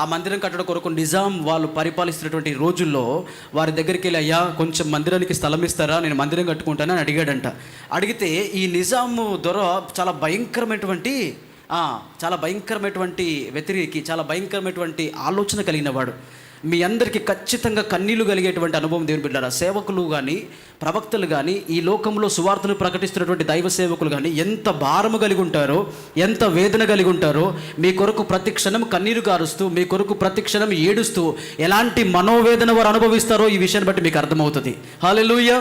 ఆ మందిరం కట్టడం కొరకు నిజాం వాళ్ళు పరిపాలిస్తున్నటువంటి రోజుల్లో వారి దగ్గరికి వెళ్ళి, అయ్యా కొంచెం మందిరానికి స్థలం ఇస్తారా, నేను మందిరం కట్టుకుంటానని అడిగాడంట. అడిగితే ఈ నిజాము దొర చాలా భయంకరమైనటువంటి వ్యతిరేకి, చాలా భయంకరమైనటువంటి ఆలోచన కలిగిన వాడు. మీ అందరికీ ఖచ్చితంగా కన్నీళ్లు కలిగేటువంటి అనుభవం దేవుని బిడ్డలారా. సేవకులు కానీ, ప్రవక్తలు కానీ, ఈ లోకంలో సువార్తను ప్రకటిస్తున్నటువంటి దైవ సేవకులు కానీ ఎంత భారము కలిగి ఉంటారో, ఎంత వేదన కలిగి ఉంటారో, మీ కొరకు ప్రతి క్షణం కన్నీరు గారుస్తూ, మీ కొరకు ప్రతి క్షణం ఏడుస్తూ ఎలాంటి మనోవేదన వారు అనుభవిస్తారో ఈ విషయాన్ని బట్టి మీకు అర్థమవుతుంది. హల్లెలూయా.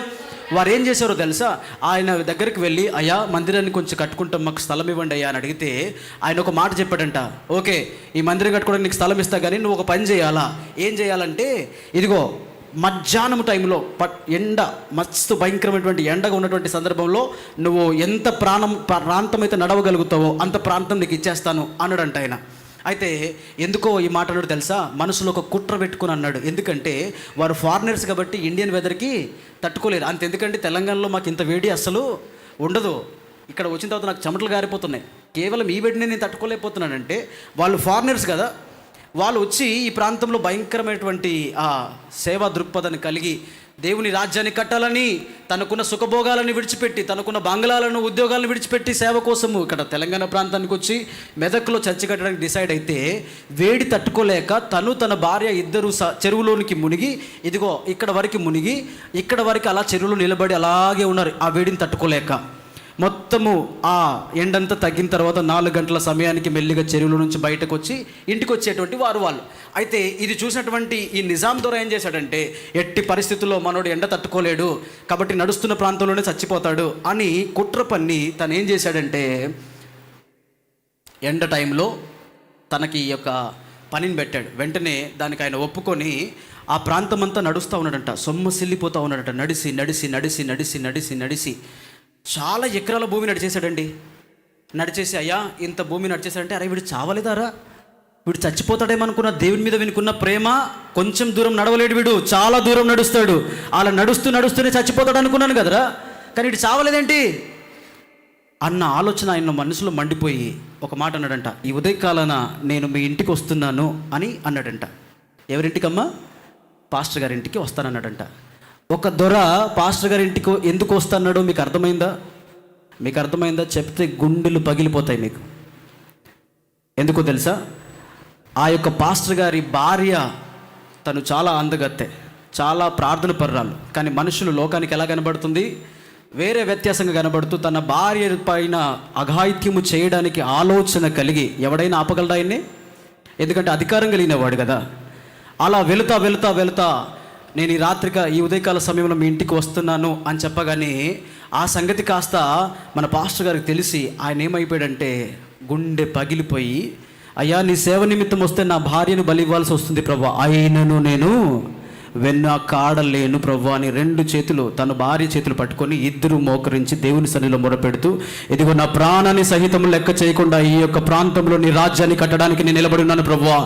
వారు ఏం చేశారో తెలుసా? ఆయన దగ్గరికి వెళ్ళి, అయ్యా మందిరాన్ని కొంచెం కట్టుకుంటాం, మాకు స్థలం ఇవ్వండి అయ్యా అని అడిగితే ఆయన ఒక మాట చెప్పాడంట, ఓకే ఈ మందిరం కట్టుకోవడానికి నీకు స్థలం ఇస్తా, కానీ నువ్వు ఒక పని చేయాలా. ఏం చేయాలంటే, ఇదిగో మధ్యాహ్నం టైంలో ఎండ మస్తు భయంకరమైనటువంటి ఎండగా ఉన్నటువంటి సందర్భంలో నువ్వు ఎంత ప్రాంతం అయితే నడవగలుగుతావో అంత ప్రాంతం నీకు ఇచ్చేస్తాను అన్నాడంట ఆయన. అయితే ఎందుకో ఈ మాట అన్నాడు తెలుసా? మనసులో ఒక కుట్ర పెట్టుకుని అన్నాడు. ఎందుకంటే వారు ఫారినర్స్ కాబట్టి ఇండియన్ వెదర్కి తట్టుకోలేరు. ఎందుకంటే తెలంగాణలో మాకు ఇంత వేడి అస్సలు ఉండదు, ఇక్కడ వచ్చిన తర్వాత నాకు చెమటలు గారిపోతున్నాయి, కేవలం ఈ వేడిని నేను తట్టుకోలేకపోతున్నానంటే వాళ్ళు ఫారినర్స్ కదా, వాళ్ళు వచ్చి ఈ ప్రాంతంలో భయంకరమైనటువంటి సేవా దృక్పథాన్ని కలిగి దేవుని రాజ్యాన్ని కట్టాలని తనకున్న సుఖభోగాలను విడిచిపెట్టి, తనకున్న బంగ్లాలను, ఉద్యోగాలను విడిచిపెట్టి సేవ కోసము ఇక్కడ తెలంగాణ ప్రాంతానికి వచ్చి మెదక్లో చర్చి కట్టడానికి డిసైడ్ అయితే వేడి తట్టుకోలేక తన భార్య ఇద్దరు చెరువులోనికి మునిగి, ఇదిగో ఇక్కడ వరకు మునిగి ఇక్కడ వరకు అలా చెరువులో నిలబడి అలాగే ఉన్నారు ఆ వేడిని తట్టుకోలేక. మొత్తము ఆ ఎండంతా తగ్గిన తర్వాత 4 గంటల సమయానికి మెల్లిగా చెరువుల నుంచి బయటకు వచ్చి ఇంటికి వచ్చేటువంటి వాళ్ళు. అయితే ఇది చూసినటువంటి ఈ నిజాం దొర ఏం చేశాడంటే, ఎట్టి పరిస్థితుల్లో మనోడు ఎండ తట్టుకోలేడు కాబట్టి నడుస్తున్న ప్రాంతంలోనే చచ్చిపోతాడు అని కుట్ర పన్ని తను ఏం చేశాడంటే, ఎండ టైంలో తనకి ఈ యొక్క పనిని పెట్టాడు. వెంటనే దానికి ఆయన ఒప్పుకొని ఆ ప్రాంతం అంతా నడుస్తూ ఉన్నాడంట, సొమ్మసిల్లిపోతూ ఉన్నాడట. నడిసి నడిసి నడిసి నడిసి నడిసి నడిసి చాలా ఎకరాల భూమి నడిచేశాడండి. నడిచేసి, అయ్యా ఇంత భూమి నడిచేశాడంటే, అరే వీడు చావలేదారా, వీడు చచ్చిపోతాడేమనుకున్న దేవుని మీద వినుకున్న ప్రేమ, కొంచెం దూరం నడవలేడు వీడు, చాలా దూరం నడుస్తాడు, అలా నడుస్తూనే చచ్చిపోతాడు అనుకున్నాను కదరా, కానీ వీడు చావలేదేంటి అన్న ఆలోచన ఆయన మనసులో మండిపోయి ఒక మాట అన్నాడంట, ఈ ఉదయకాలాన నేను మీ ఇంటికి వస్తున్నాను అని అన్నాడంట. ఎవరింటికమ్మా? పాస్టర్ గారి ఇంటికి వస్తానన్నాడంట. ఒక దొర పాస్టర్ గారి ఇంటికి ఎందుకు వస్తున్నాడో మీకు అర్థమైందా? చెప్తే గుండెలు పగిలిపోతాయి మీకు. ఎందుకో తెలుసా? ఆ యొక్క పాస్టర్ గారి భార్య తను చాలా అందగత్తె, చాలా ప్రార్థన పర్రాలు, కానీ మనుషులు లోకానికి ఎలా కనబడుతుంది, వేరే వ్యత్యాసంగా కనబడుతూ తన భార్య పైన అఘాయిత్యము చేయడానికి ఆలోచన కలిగి ఎవడైనా ఆపగలడా ఆయన్ని? ఎందుకంటే అధికారం కలిగిన వాడు కదా. అలా వెళుతా వెళుతా వెళుతా నేను ఈ ఉదయకాల సమయంలో మీ ఇంటికి వస్తున్నాను అని చెప్పగానే ఆ సంగతి కాస్త మన పాస్టర్ గారికి తెలిసి ఆయన ఏమైపోయాడంటే గుండె పగిలిపోయి, అయ్యా నీ సేవ నిమిత్తం వస్తే నా భార్యను బలి ఇవ్వాల్సి వస్తుంది ప్రభు, అయినను నేను కాడలేను ప్రభు అని 2 చేతులు తన భార్య చేతులు పట్టుకొని ఇద్దరు మోకరించి దేవుని సన్నిధిలో మొరపెడుతూ, ఇదిగో నా ప్రాణాన్ని సహితం లెక్క చేయకుండా ఈ యొక్క ప్రాంతంలో నీ రాజ్యాన్ని కట్టడానికి నేను నిలబడి ఉన్నాను ప్రభువా.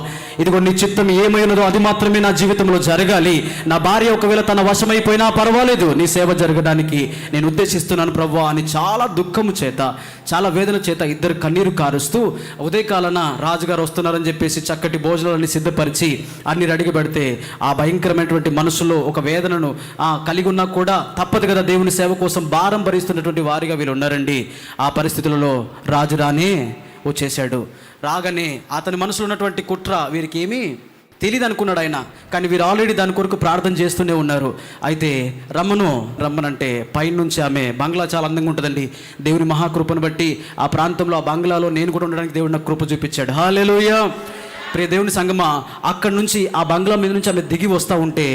ఇదిగో నీ చిత్తం ఏమైనదో అది మాత్రమే నా జీవితంలో జరగాలి. నా భార్య ఒకవేళ తన వశమైపోయినా పర్వాలేదు, నీ సేవ జరగడానికి నేను ఉద్దేశిస్తున్నాను ప్రభువా అని చాలా దుఃఖము చేత, చాలా వేదన చేత ఇద్దరు కన్నీరు కారుస్తూ ఉదయకాలన రాజుగారు వస్తున్నారని చెప్పేసి చక్కటి భోజనాలన్నీ సిద్ధపరిచి అన్ని రెడీగా పెడితే ఆ భయంకరమైనటువంటి మనసులో ఒక వేదనను కలిగి ఉన్నా కూడా తప్పదు కదా, దేవుని సేవ కోసం భారం భరిస్తున్నటువంటి వారిగా వీళ్ళు ఉన్నారండి. ఆ పరిస్థితులలో రాజు రానే వచ్చేసాడు. రాగానే అతని మనసులో ఉన్నటువంటి కుట్ర వీరికి ఏమీ తెలియదు అనుకున్నాడు ఆయన, కానీ వీరు ఆల్రెడీ దాని కొరకు ప్రార్థన చేస్తూనే ఉన్నారు. అయితే రమ్మనంటే పైనుంచి ఆమె బంగ్లా చాలా అందంగా ఉంటుందండి. దేవుని మహాకృపను బట్టి ఆ ప్రాంతంలో ఆ బంగ్లాలో నేను కూడా ఉండడానికి దేవుడు నాకు కృప చూపించాడు. హల్లెలూయా. ప్రియ దేవుని సంగమా, అక్కడి నుంచి ఆ బంగ్లా మీద నుంచి ఆమె దిగి వస్తూ ఉంటే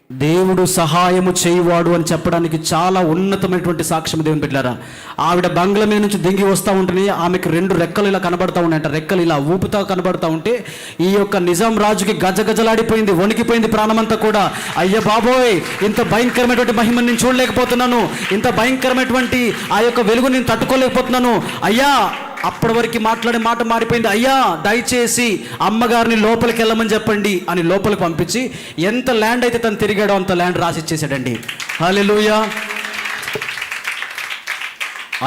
దేవుడు సహాయము చేయువాడు అని చెప్పడానికి చాలా ఉన్నతమైనటువంటి సాక్ష్యం దేవుని బిడ్డలారా. ఆవిడ బంగ్లా మీద నుంచి దిగి వస్తూ ఉంటుంది, ఆమెకు 2 రెక్కలు ఇలా కనబడతా ఉన్నాయంట, రెక్కలు ఇలా ఊపుతా కనబడతా ఉంటే ఈ యొక్క నిజాం రాజుకి గజగజలాడిపోయింది, వణికిపోయింది ప్రాణమంతా కూడా. అయ్య బాబోయ్, ఇంత భయంకరమైనటువంటి మహిమను నేను చూడలేకపోతున్నాను, ఇంత భయంకరమైనటువంటి ఆ యొక్క వెలుగు నేను తట్టుకోలేకపోతున్నాను. అయ్యా, అప్పటి వరకు మాట్లాడే మాట మారిపోయింది. అయ్యా దయచేసి అమ్మగారిని లోపలికి వెళ్ళమని చెప్పండి అని లోపలికి పంపించి ఎంత ల్యాండ్ అయితే తను తిరిగాడో అంత ల్యాండ్ రాసిచ్చేసాడండి. హల్లెలూయా.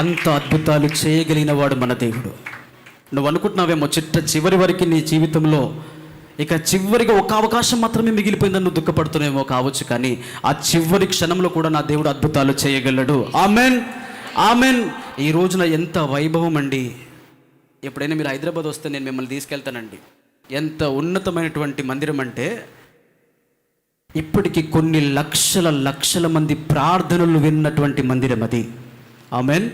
అంత అద్భుతాలు చేయగలిగిన వాడు మన దేవుడు. నువ్వు అనుకుంటున్నావేమో చివరి వరకు నీ జీవితంలో ఇక చివరిగా ఒక అవకాశం మాత్రమే మిగిలిపోయిందని నువ్వు దుఃఖపడుతున్నావేమో కావచ్చు, కానీ ఆ చివరి క్షణంలో కూడా నా దేవుడు అద్భుతాలు చేయగలడు. Amen, amen. ఈ రోజున ఎంత వైభవం అండి. ఎప్పుడైనా మీరు హైదరాబాద్ వస్తే నేను మిమ్మల్ని తీసుకెళ్తానండి. ఎంత ఉన్నతమైనటువంటి మందిరం అంటే ఇప్పటికీ కొన్ని లక్షల మంది ప్రార్థనలు విన్నటువంటి మందిరం అది. ఆమెన్.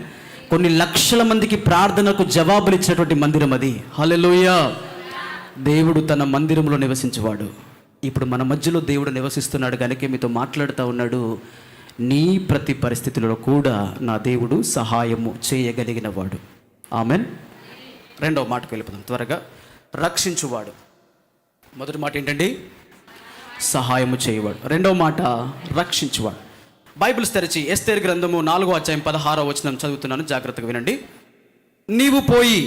కొన్ని లక్షల మందికి ప్రార్థనకు జవాబులు ఇచ్చినటువంటి మందిరం అది. హల్లెలూయా. దేవుడు తన మందిరంలో నివసించేవాడు. ఇప్పుడు మన మధ్యలో దేవుడు నివసిస్తున్నాడు కనుక మీతో మాట్లాడుతూ ఉన్నాడు. నీ ప్రతి పరిస్థితులలో కూడా నా దేవుడు సహాయము చేయగలిగిన వాడు. ఆమెన్. 2వ మాటకు వెళ్ళిపోదాం త్వరగా. రక్షించువాడు. మొదటి మాట ఏంటండి? సహాయము చేయవాడు. 2వ మాట రక్షించువాడు. బైబిల్స్ తెరిచి ఎస్తేరు గ్రంథము 4వ అధ్యాయం 16వ వచనం చదువుతున్నాను, జాగ్రత్తగా వినండి. నీవు పోయి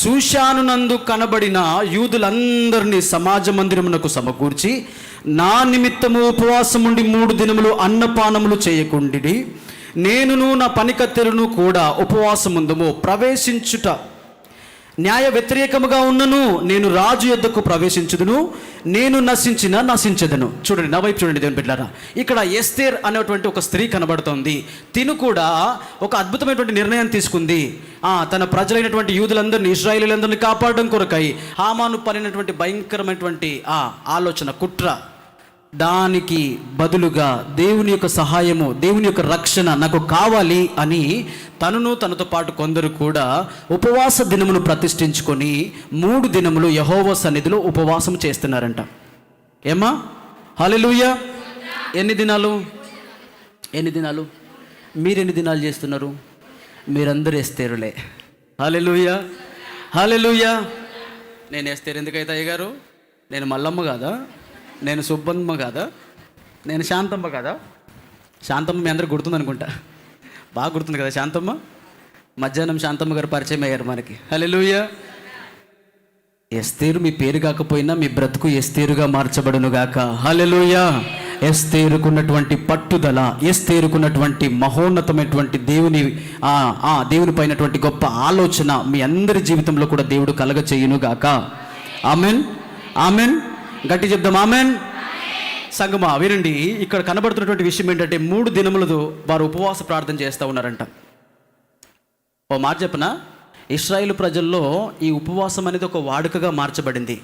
షూషానునందు కనబడిన యూదులందరినీ సమాజ మందిరమునకు సమకూర్చి నా నిమిత్తము ఉపవాసం ఉండి 3 దినములు అన్నపానములు చేయకుండి, నేనును నా పనికత్తెలను కూడా ఉపవాసముందుము. ప్రవేశించుట న్యాయ వ్యతిరేకముగా ఉన్నను నేను రాజు యొద్దకు ప్రవేశించుదును, నేను నశించదను. చూడండి, నా వైపు చూడండి దేవుని బిడ్డలారా. ఇక్కడ ఎస్తేర్ అనేటువంటి ఒక స్త్రీ కనబడుతోంది. తిను కూడా ఒక అద్భుతమైనటువంటి నిర్ణయం తీసుకుంది. తన ప్రజలైనటువంటి యూదులందరినీ, ఇశ్రాయేలీలందరినీ కాపాడడం కొరకై హామాను పనినటువంటి భయంకరమైనటువంటి ఆలోచన, కుట్ర, దానికి బదులుగా దేవుని యొక్క సహాయము, దేవుని యొక్క రక్షణ నాకు కావాలి అని తనతో పాటు కొందరు కూడా ఉపవాస దినమును ప్రతిష్ఠించుకొని 3 దినములు యెహోవా సన్నిధిలో ఉపవాసం చేస్తున్నారంట. ఏమా? హల్లెలూయా. ఎన్ని దినాలు? మీరు ఎన్ని దినాలు చేస్తున్నారు? మీరందరూ ఎస్తేరులే. హల్లెలూయా, హల్లెలూయా. నేను ఎస్తేరు ఎందుకైతే అయ్యగారు? నేను మల్లమ్మ కాదా? నేను సుబ్బమ్మ కాదా? నేను శాంతమ్మ కాదా? శాంతమ్మ మీ అందరికి గుర్తుంది అనుకుంటా, బాగా గుర్తుంది కదా శాంతమ్మ. మధ్యాహ్నం శాంతమ్మ గారు పరిచయం అయ్యారు మనకి. హల్లెలూయా. ఎస్తేరు మీ పేరు కాకపోయినా మీ బ్రతుకు ఎస్తేరుగా మార్చబడును గాక. హల్లెలూయా. ఎస్తేరుకున్నటువంటి పట్టుదల, ఎస్తేరుకున్నటువంటి మహోన్నతమైనటువంటి దేవుని పైనటువంటి గొప్ప ఆలోచన మీ అందరి జీవితంలో కూడా దేవుడు కలగ చేయును గాక. Amen, amen. గట్టి చెప్దాం, ఆమెన్. సంగమా వినండి, ఇక్కడ కనబడుతున్నటువంటి విషయం ఏంటంటే 3 దినములు వారు ఉపవాస ప్రార్థన చేస్తూ ఉన్నారంట. ఓ మాట చెప్పనా, ఇశ్రాయేలు ప్రజల్లో ఈ ఉపవాసం అనేది ఒక వాడుకగా మార్చబడింది.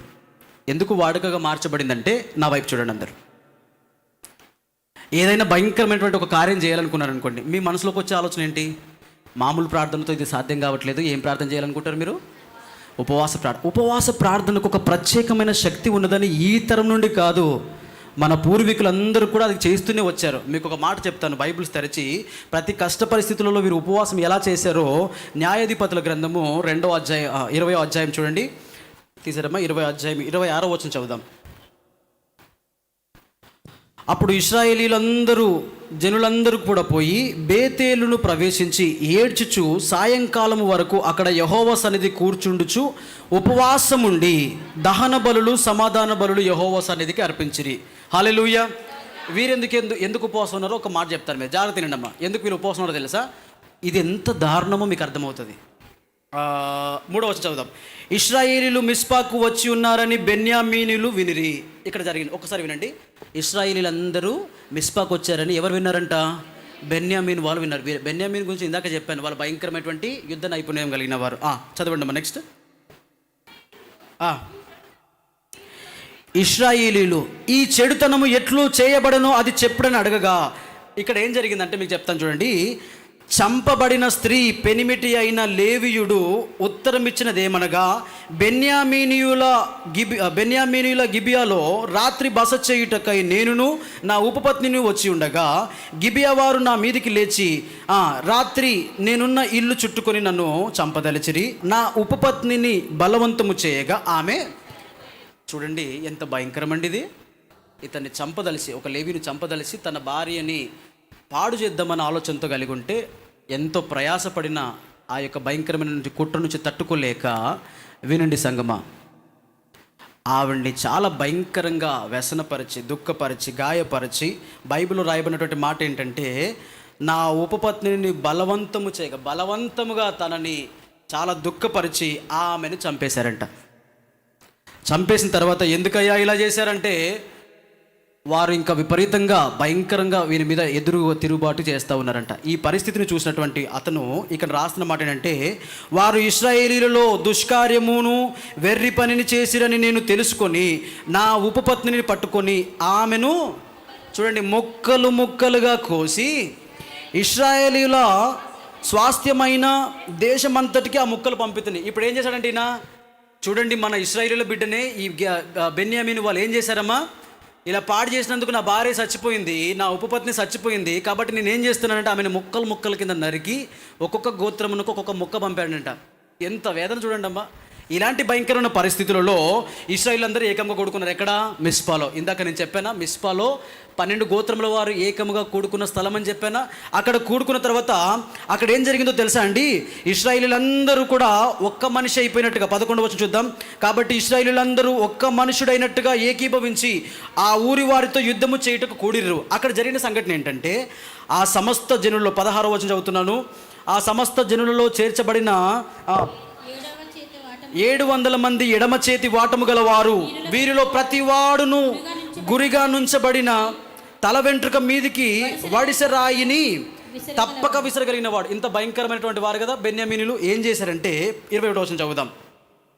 ఎందుకు వాడుకగా మార్చబడిందంటే, నా వైపు చూడండి అందరు. ఏదైనా భయంకరమైనటువంటి ఒక కార్యం చేయాలనుకున్నారనుకోండి, మీ మనసులోకి వచ్చే ఆలోచన ఏంటి? మామూలు ప్రార్థనతో ఇది సాధ్యం కావట్లేదు, ఏం ప్రార్థన చేయాలనుకుంటారు మీరు? ఉపవాస ప్రార్థనకు ఒక ప్రత్యేకమైన శక్తి ఉన్నదని ఈ తరం నుండి కాదు, మన పూర్వీకులందరూ కూడా అది చేస్తూనే వచ్చారు. మీకు ఒక మాట చెప్తాను, బైబిల్స్ తెరిచి ప్రతి కష్ట పరిస్థితులలో వీరు ఉపవాసం ఎలా చేశారో న్యాయాధిపతుల గ్రంథము 2వ అధ్యాయం 20వ అధ్యాయం చూడండి. తీసారమ్మా, 20వ అధ్యాయం 26వ వచనం చదువుదాం. అప్పుడు ఇశ్రాయేలీలందరూ జనులందరూ కూడా పోయి బేతేలును ప్రవేశించి ఏడ్చుచు సాయంకాలం వరకు అక్కడ యెహోవా సన్నిధి కూర్చుండుచు ఉపవాసముండి దహన బలులు సమాధాన బలులు యెహోవా సన్నిధికి అర్పించిరి. హల్లెలూయా. ఎందుకు ఉపవాసం ఉన్నారో ఒక మాట చెప్తాను, మీరు జాగ్రత్త తినండమ్మా. ఎందుకు వీళ్ళు ఉపవాసం ఉన్నారో తెలుసా? ఇది ఎంత దారుణమో మీకు అర్థమవుతుంది. 3వ వచనం చదువుదాం. ఇశ్రాయేలీలు మిస్పాకు వచ్చి ఉన్నారని బెన్యామీనీలు వినిరి. ఇక్కడ జరిగింది, ఒకసారి వినండి. ఇశ్రాయేలీలందరూ మిస్పాకు వచ్చారని ఎవరు విన్నారంట? బెన్యామీన్ వాళ్ళు విన్నారు. బెన్యామీన్ గురించి ఇందాక చెప్పాను, వాళ్ళు భయంకరమైనటువంటి యుద్ధ నైపుణ్యం కలిగిన వారు. చదవండి అమ్మా నెక్స్ట్. ఇశ్రాయేలీలు ఈ చెడుతనము ఎట్లు చేయబడనో అది చెప్పుడని అడగగా, ఇక్కడ ఏం జరిగిందంటే మీకు చెప్తాను చూడండి. చంపబడిన స్త్రీ పెనిమిటి అయిన లేవియుడు ఉత్తరమిచ్చినదేమనగా, బెన్యామీనీయుల గిబియాలో రాత్రి బస చేయుటకై నేనును నా ఉపపత్నిని వచ్చి ఉండగా గిబియా వారు నా మీదికి లేచి రాత్రి నేనున్న ఇల్లు చుట్టుకొని నన్ను చంపదలిచిరి. నా ఉపపత్నిని బలవంతము చేయగా ఆమె, చూడండి ఎంత భయంకరమండి ఇది. ఇతన్ని చంపదలిసి, ఒక లేవిని చంపదలిసి తన భార్యని పాడు చేద్దామన్న ఆలోచనతో కలిగి ఉంటే ఎంతో ప్రయాసపడిన ఆ యొక్క భయంకరమైన కుట్ర నుంచి తట్టుకోలేక, వినండి సంగమా, ఆవిడ్ని చాలా భయంకరంగా వ్యసనపరిచి దుఃఖపరిచి గాయపరిచి, బైబిల్లో రాయబడినటువంటి మాట ఏంటంటే, నా ఉపపత్నిని బలవంతముగా తనని చాలా దుఃఖపరిచి ఆమెను చంపేశారంట. చంపేసిన తర్వాత ఎందుకయ్యా ఇలా చేశారంటే, వారు ఇంకా విపరీతంగా భయంకరంగా వీరి మీద తిరుగుబాటు చేస్తూ ఉన్నారంట. ఈ పరిస్థితిని చూసినటువంటి అతను ఇక్కడ రాస్తున్న మాట ఏంటంటే, వారు ఇశ్రాయేలీలలో దుష్కార్యమును వెర్రి పనిని చేసిరని నేను తెలుసుకొని నా ఉపపత్నిని పట్టుకొని ఆమెను, చూడండి, ముక్కలుగా కోసి ఇశ్రాయేలీల స్వాస్థ్యమైన దేశమంతటికి ఆ ముక్కలు పంపితున్నాయి. ఇప్పుడు ఏం చేశాడంటే ఈయన, చూడండి, మన ఇశ్రాయేలీల బిడ్డనే ఈ బెన్యామీను వాళ్ళు ఏం చేశారమ్మా, ఇలా పాడు చేసినందుకు నా భార్య చచ్చిపోయింది, నా ఉపపత్ని చచ్చిపోయింది, కాబట్టి నేను ఏం చేస్తున్నానంటే ఆమెను ముక్కల కింద నరికి ఒక్కొక్క గోత్రమునకు ఒక్కొక్క ముక్క పంపాడంట. ఎంత వేదన చూడండి అమ్మా. ఇలాంటి భయంకరమైన పరిస్థితులలో ఇశ్రాయేలీలందరూ ఏకంగా కూడుకున్నారు. ఎక్కడ? మిస్పాలో. ఇందాక నేను చెప్పానా, మిస్పాలో 12 గోత్రముల వారు ఏకముగా కూడుకున్న స్థలం అని చెప్పానా. అక్కడ కూడుకున్న తర్వాత అక్కడ ఏం జరిగిందో తెలుసా అండి? ఇశ్రాయేలీలందరూ కూడా ఒక్క మనిషి అయిపోయినట్టుగా, 11వ వచనం చూద్దాం. కాబట్టి ఇశ్రాయేలీలందరూ ఒక్క మనుషుడైనట్టుగా ఏకీభవించి ఆ ఊరి వారితో యుద్ధము చేయుటకు కూడిర్రు. అక్కడ జరిగిన సంఘటన ఏంటంటే, ఆ సమస్త జనుల్లో 16వ వచనం చదువుతున్నాను. ఆ సమస్త జనులలో చేర్చబడిన 700 మంది ఎడమ చేతి వాటము గలవారు, వీరిలో ప్రతి వాడును గురిగా నుంచబడిన తల వెంట్రుక మీదికి వడిసెరాయిని తప్పక విసరగలిగిన వాడు. ఇంత భయంకరమైనటువంటి వారు కదా బెన్యామీనులు. ఏం చేశారంటే 21వ వచనం చదువుదాం.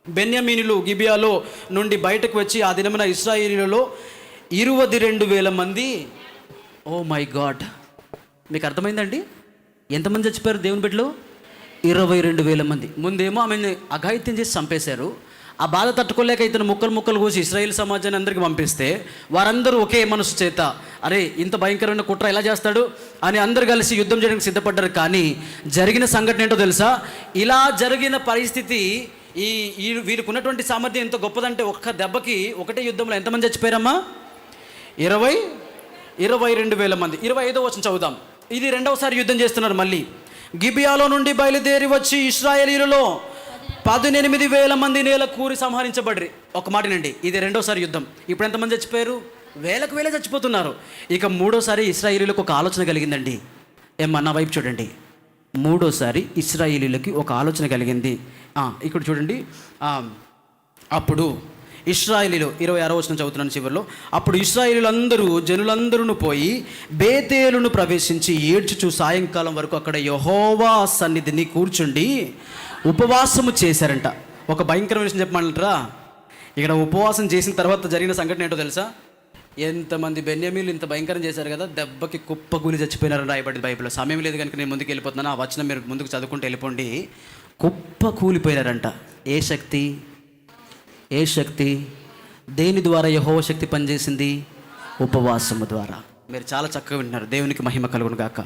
బెన్యామీనులు గిబియాలో నుండి బయటకు వచ్చి ఆ దినమున ఇశ్రాయేలీలలో 22,000 మంది. ఓ మై గాడ్, మీకు అర్థమైందండి? ఎంతమంది చచ్చిపోయారు దేవుని బిడ్డలు? 22,000 మంది. ముందేమో ఆమెను అఘాయిత్యం చేసి చంపేశారు. ఆ బాధ తట్టుకోలేక ఇతను ముక్కలు కోసి ఇశ్రాయేల్ సమాజాన్ని అందరికీ పంపిస్తే వారందరూ ఒకే మనసు చేత, అరే ఇంత భయంకరమైన కుట్ర ఎలా చేస్తాడు అని అందరు కలిసి యుద్ధం చేయడానికి సిద్ధపడ్డారు. కానీ జరిగిన సంఘటన ఏంటో తెలుసా? ఇలా జరిగిన పరిస్థితి, వీరికి ఉన్నటువంటి సామర్థ్యం ఎంత గొప్పదంటే, ఒక్క దెబ్బకి ఒకటే యుద్ధంలో ఎంతమంది చచ్చిపోయారమ్మా? 22,000 మంది. 25వ వచనం చదువుదాం. ఇది రెండవసారి యుద్ధం చేస్తున్నారు మళ్ళీ. గిబియాలో నుండి బయలుదేరి వచ్చి ఇశ్రాయేలీలలో 18,000 మంది నేల కూరి సంహరించబడ్రి. ఒక మాటనండి, ఇది రెండోసారి యుద్ధం. ఇప్పుడు ఎంతమంది చచ్చిపోయారు? వేలకు వేలే చచ్చిపోతున్నారు. ఇక మూడోసారి ఇశ్రాయేలీలకు ఒక ఆలోచన కలిగిందండి. ఏమన్నా వైపు చూడండి. మూడోసారి ఇశ్రాయేలీలకి ఒక ఆలోచన కలిగింది. ఇక్కడ చూడండి. అప్పుడు ఇశ్రాయేలీలు 26వ వచనం చదువుతున్నాను చివరిలో. అప్పుడు ఇశ్రాయేలీలందరూ జనులందరూ పోయి బేతేలును ప్రవేశించి ఏడ్చుచు సాయంకాలం వరకు అక్కడ యెహోవా సన్నిధిని కూర్చుండి ఉపవాసము చేశారంట. ఒక భయంకరమైన విషయం చెప్పమంటారా? ఇక్కడ ఉపవాసం చేసిన తర్వాత జరిగిన సంఘటన ఏంటో తెలుసా? ఎంతమంది బెన్యామీలు ఇంత భయంకరం చేశారు కదా, దెబ్బకి కుప్పకూలి చచ్చిపోయినారని రాయబడింది బైబిల్లో. సమయం లేదు కనుక నేను ముందుకు వెళ్ళిపోతున్నాను, ఆ వచనం మీరు ముందుకు చదువుకుంటూ వెళ్ళిపోండి. కుప్ప కూలిపోయినారంట. ఏ శక్తి? ఏ శక్తి? దేని ద్వారా యెహోవా శక్తి పనిచేసింది? ఉపవాసము ద్వారా. మీరు చాలా చక్కగా వింటున్నారు. దేవునికి మహిమ కలుగును గాక.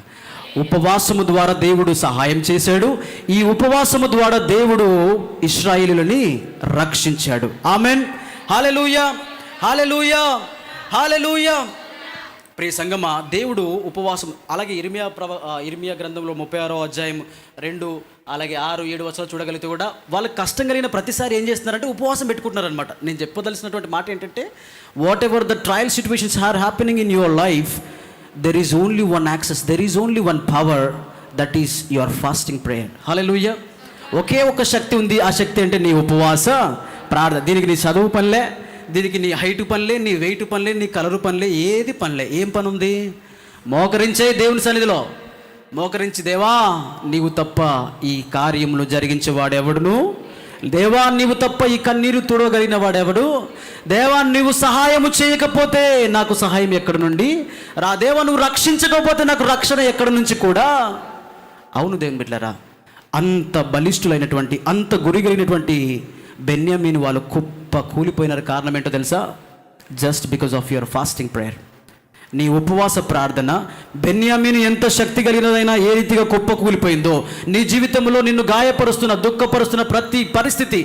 ఉపవాసము ద్వారా దేవుడు సహాయం చేశాడు. ఈ ఉపవాసము ద్వారా దేవుడు ఇశ్రాయేలులని రక్షించాడు. ఆమెన్. హల్లెలూయా, హల్లెలూయా, హల్లెలూయా. ప్రియ సంగమా, దేవుడు ఉపవాసం, అలాగే ఇర్మియా గ్రంథంలో 36వ అధ్యాయం 2 అలాగే 6, 7 వచనాలు చూడగలిగితే కూడా వాళ్ళకి కష్టం కలిగిన ప్రతిసారి ఏం చేస్తున్నారంటే ఉపవాసం పెట్టుకుంటున్నారనమాట. నేను చెప్పదలసినటువంటి మాట ఏంటంటే, whatever the trial situations are happening in your life, there is only one access, there is only one power, that is your fasting prayer. హల్లెలూయా. ఒకే ఒక శక్తి ఉంది. ఆ శక్తి అంటే నీ ఉపవాస ప్రార్థన. దీనికి నీ చదువు పనిలే, దీనికి నీ హైట్ పనిలే, నీ వెయిట్ పనిలే, నీ కలరు పనిలే, ఏది పనిలే. ఏం పని ఉంది? మోకరించే దేవుని సన్నిధిలో మోకరించి, దేవా నీవు తప్ప ఈ కార్యములు జరిగించేవాడెవడును, దేవా నీవు తప్ప ఈ కన్నీరు తుడవగలిగిన వాడెవడు, దేవా నీవు సహాయము చేయకపోతే నాకు సహాయం ఎక్కడి నుండి రా, దేవా నువ్వు రక్షించకపోతే నాకు రక్షణ ఎక్కడి నుంచి కూడా. అవును దేవుని బిడ్డలారా, అంత బలిష్ఠులైనటువంటి, అంత గురిగలిగినటువంటి బెన్యామీను వాళ్ళు కుప్ప కూలిపోయినారు. కారణం ఏంటో తెలుసా? Just because of your fasting prayer. నీ ఉపవాస ప్రార్థన బెన్యామీను ఎంత శక్తి కలిగినదైనా ఏ రీతిగా కుప్ప కూలిపోయిందో, నీ జీవితంలో నిన్ను గాయపరుస్తున్న, దుఃఖపరుస్తున్న ప్రతి పరిస్థితి,